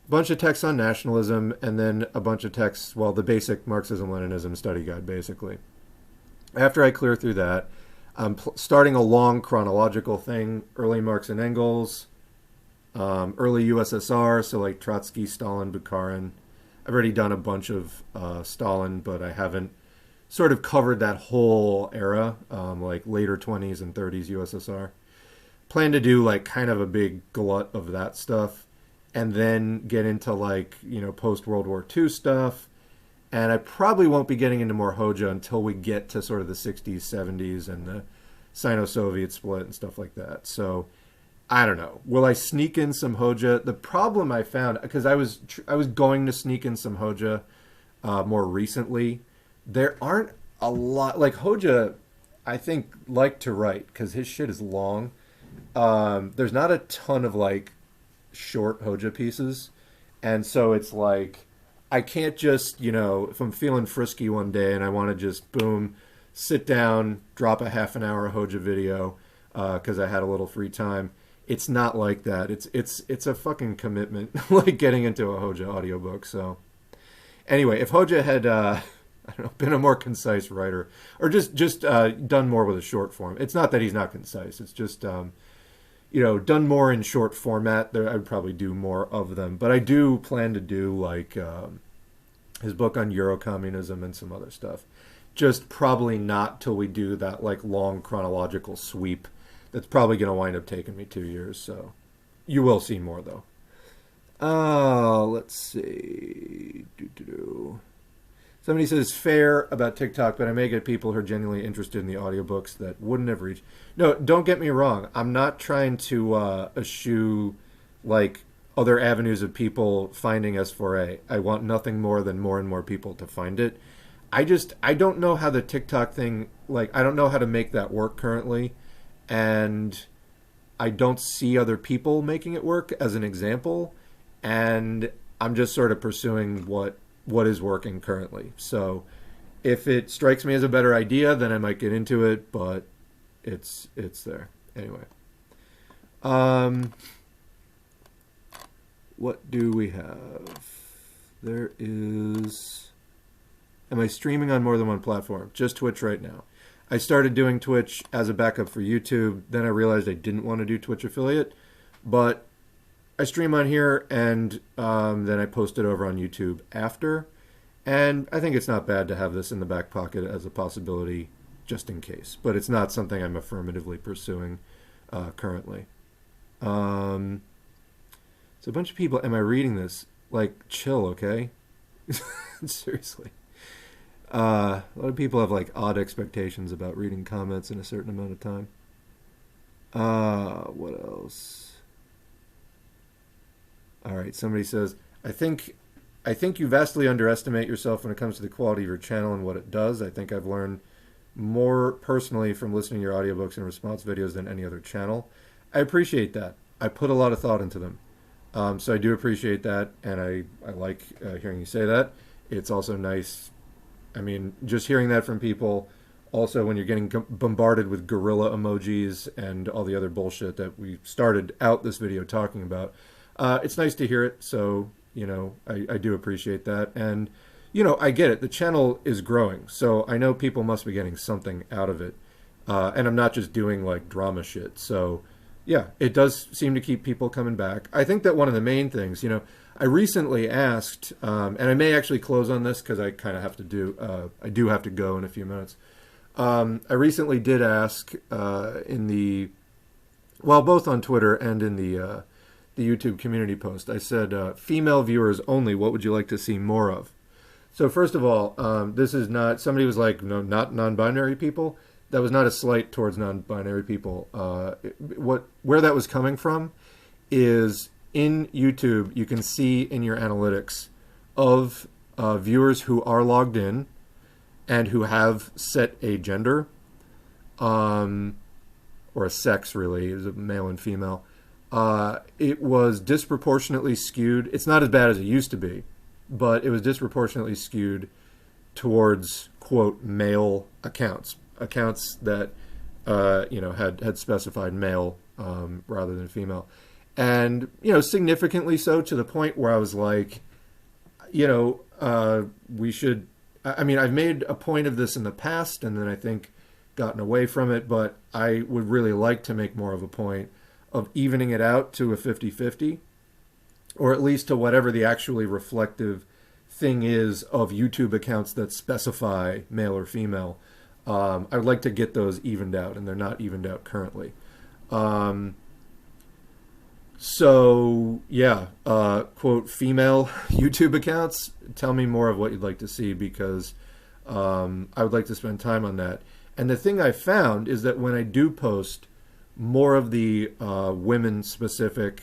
a bunch of texts on nationalism, and then a bunch of texts, well, the basic Marxism-Leninism study guide, basically. After I clear through that, I'm starting a long chronological thing, early Marx and Engels, early USSR, so like Trotsky, Stalin, Bukharin. I've already done a bunch of Stalin, but I haven't sort of covered that whole era, like later 20s and 30s USSR. Plan to do like kind of a big glut of that stuff, and then get into like, post-World War II stuff. And I probably won't be getting into more Hoja until we get to sort of the 60s, 70s, and the Sino-Soviet split and stuff like that. So I don't know. Will I sneak in some Hoja? The problem I found, because I was going to sneak in some Hoja more recently. There aren't a lot like Hoja. I think like to write because his shit is long. There's not a ton of like short Hoja pieces, and so it's like I can't just if I'm feeling frisky one day and I want to just boom sit down, drop a half an hour Hoja video because I had a little free time. It's not like that. It's a fucking commitment, like getting into a Hoja audiobook. So anyway, if Hoja had I don't know, been a more concise writer, or just done more with a short form. It's not that he's not concise. It's just done more in short format. There, I would probably do more of them. But I do plan to do like his book on Eurocommunism and some other stuff. Just probably not till we do that like long chronological sweep. That's probably going to wind up taking me 2 years. So you will see more though. Let's see. Somebody says fair about TikTok, but I may get people who are genuinely interested in the audiobooks that wouldn't have reached. No, don't get me wrong. I'm not trying to eschew like other avenues of people finding S4A. I want nothing more than more and more people to find it. I don't know how the TikTok thing, like, I don't know how to make that work currently. And I don't see other people making it work as an example. And I'm just sort of pursuing what is working currently. So if it strikes me as a better idea, then I might get into it, but it's there. Anyway. What do we have? There is... Am I streaming on more than one platform? Just Twitch right now. I started doing Twitch as a backup for YouTube. Then I realized I didn't want to do Twitch affiliate. But I stream on here, and then I post it over on YouTube after. And I think it's not bad to have this in the back pocket as a possibility just in case. But it's not something I'm affirmatively pursuing currently. So a bunch of people, am I reading this? Like, chill, okay? Seriously. A lot of people have like odd expectations about reading comments in a certain amount of time. What else? All right, somebody says, I think you vastly underestimate yourself when it comes to the quality of your channel and what it does. I think I've learned more personally from listening to your audiobooks and response videos than any other channel. I appreciate that. I put a lot of thought into them. So I do appreciate that, and I like hearing you say that. It's also nice. I mean, just hearing that from people, also when you're getting bombarded with gorilla emojis and all the other bullshit that we started out this video talking about, it's nice to hear it. So, I do appreciate that. And, I get it. The channel is growing. So I know people must be getting something out of it. And I'm not just doing like drama shit. So, yeah, it does seem to keep people coming back. I think that one of the main things, I recently asked, and I may actually close on this because I kind of have to I do have to go in a few minutes. I recently did ask both on Twitter and in the YouTube community post. I said, female viewers only, what would you like to see more of? So first of all, this is not, somebody was like, no, not non-binary people. That was not a slight towards non-binary people. Where that was coming from is in YouTube, you can see in your analytics of viewers who are logged in and who have set a gender, or a sex really, is a male and female. It was disproportionately skewed. It's not as bad as it used to be, but it was disproportionately skewed towards, quote, male accounts that had specified male rather than female. And, significantly so, to the point where I was like, we should, I mean, I've made a point of this in the past and then I think gotten away from it, but I would really like to make more of a point of evening it out to a 50-50, or at least to whatever the actually reflective thing is of YouTube accounts that specify male or female. I would like to get those evened out, and they're not evened out currently. So yeah, quote, female YouTube accounts, tell me more of what you'd like to see, because I would like to spend time on that. And the thing I found is that when I do post more of the women-specific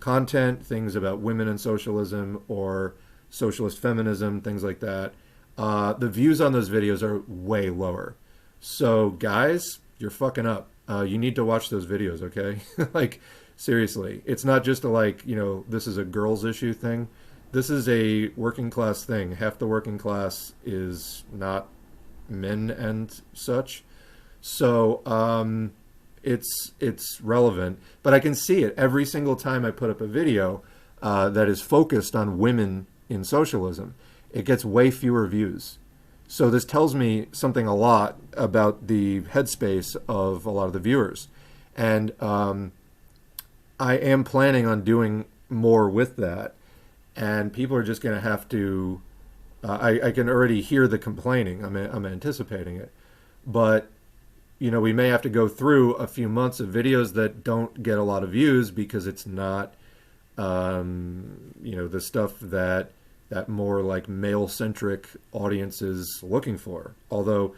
content, things about women and socialism or socialist feminism, things like that, the views on those videos are way lower. So guys, you're fucking up. You need to watch those videos, okay? Like, seriously. It's not just a, like, you know, this is a girls issue thing. This is a working class thing. Half the working class is not men and such. So it's relevant. But I can see it every single time I put up a video that is focused on women in socialism. It gets way fewer views. So this tells me something a lot about the headspace of a lot of the viewers. And I am planning on doing more with that. And people are just going to have to, I can already hear the complaining. I'm anticipating it. But, you know, we may have to go through a few months of videos that don't get a lot of views because it's not, you know, the stuff that more like male-centric audience is looking for. Although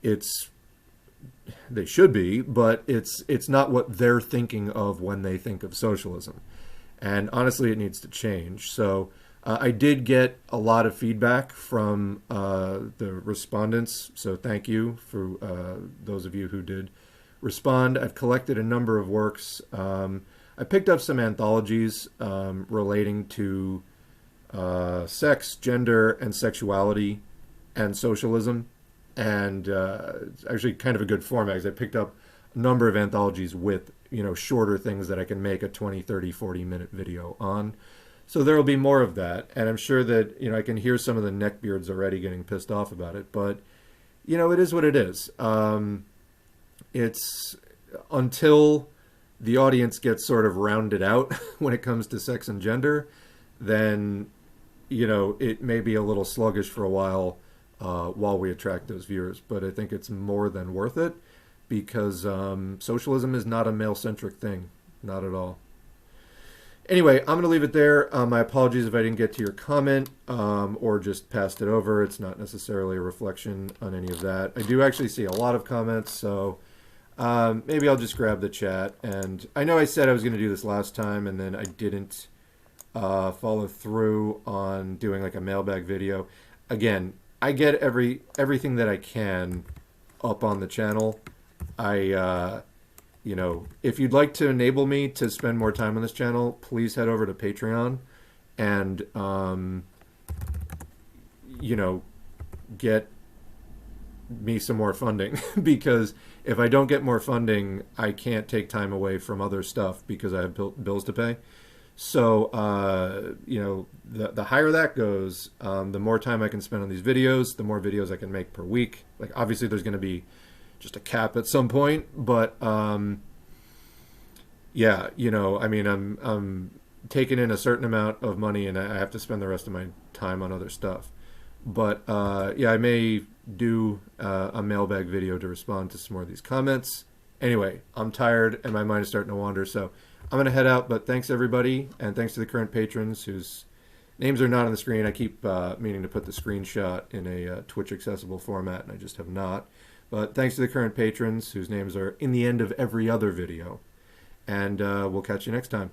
they should be, but it's not what they're thinking of when they think of socialism. And honestly, it needs to change. So I did get a lot of feedback from the respondents. So thank you for those of you who did respond. I've collected a number of works. I picked up some anthologies relating to sex, gender, and sexuality and socialism. And it's actually kind of a good format because I picked up a number of anthologies with, you know, shorter things that I can make a 20, 30, 40-minute video on. So there will be more of that. And I'm sure that, you know, I can hear some of the neckbeards already getting pissed off about it. But, you know, it is what it is. It's until the audience gets sort of rounded out when it comes to sex and gender, then, you know, it may be a little sluggish for a while we attract those viewers. But I think it's more than worth it because socialism is not a male-centric thing. Not at all. Anyway, I'm going to leave it there. My apologies if I didn't get to your comment or just passed it over. It's not necessarily a reflection on any of that. I do actually see a lot of comments, so maybe I'll just grab the chat. And I know I said I was going to do this last time, and then I didn't follow through on doing like a mailbag video. Again, I get everything that I can up on the channel. You know, if you'd like to enable me to spend more time on this channel, please head over to Patreon and, you know, get me some more funding because if I don't get more funding, I can't take time away from other stuff because I have bills to pay. So, you know, the higher that goes, the more time I can spend on these videos, the more videos I can make per week. Like, obviously there's going to be just a cap at some point, but yeah, you know, I mean, I'm taking in a certain amount of money and I have to spend the rest of my time on other stuff. But yeah, I may do a mailbag video to respond to some more of these comments. Anyway, I'm tired and my mind is starting to wander, so I'm going to head out. But thanks everybody, and thanks to the current patrons whose names are not on the screen. I keep meaning to put the screenshot in a Twitch accessible format, and I just have not. But thanks to the current patrons whose names are in the end of every other video. And we'll catch you next time.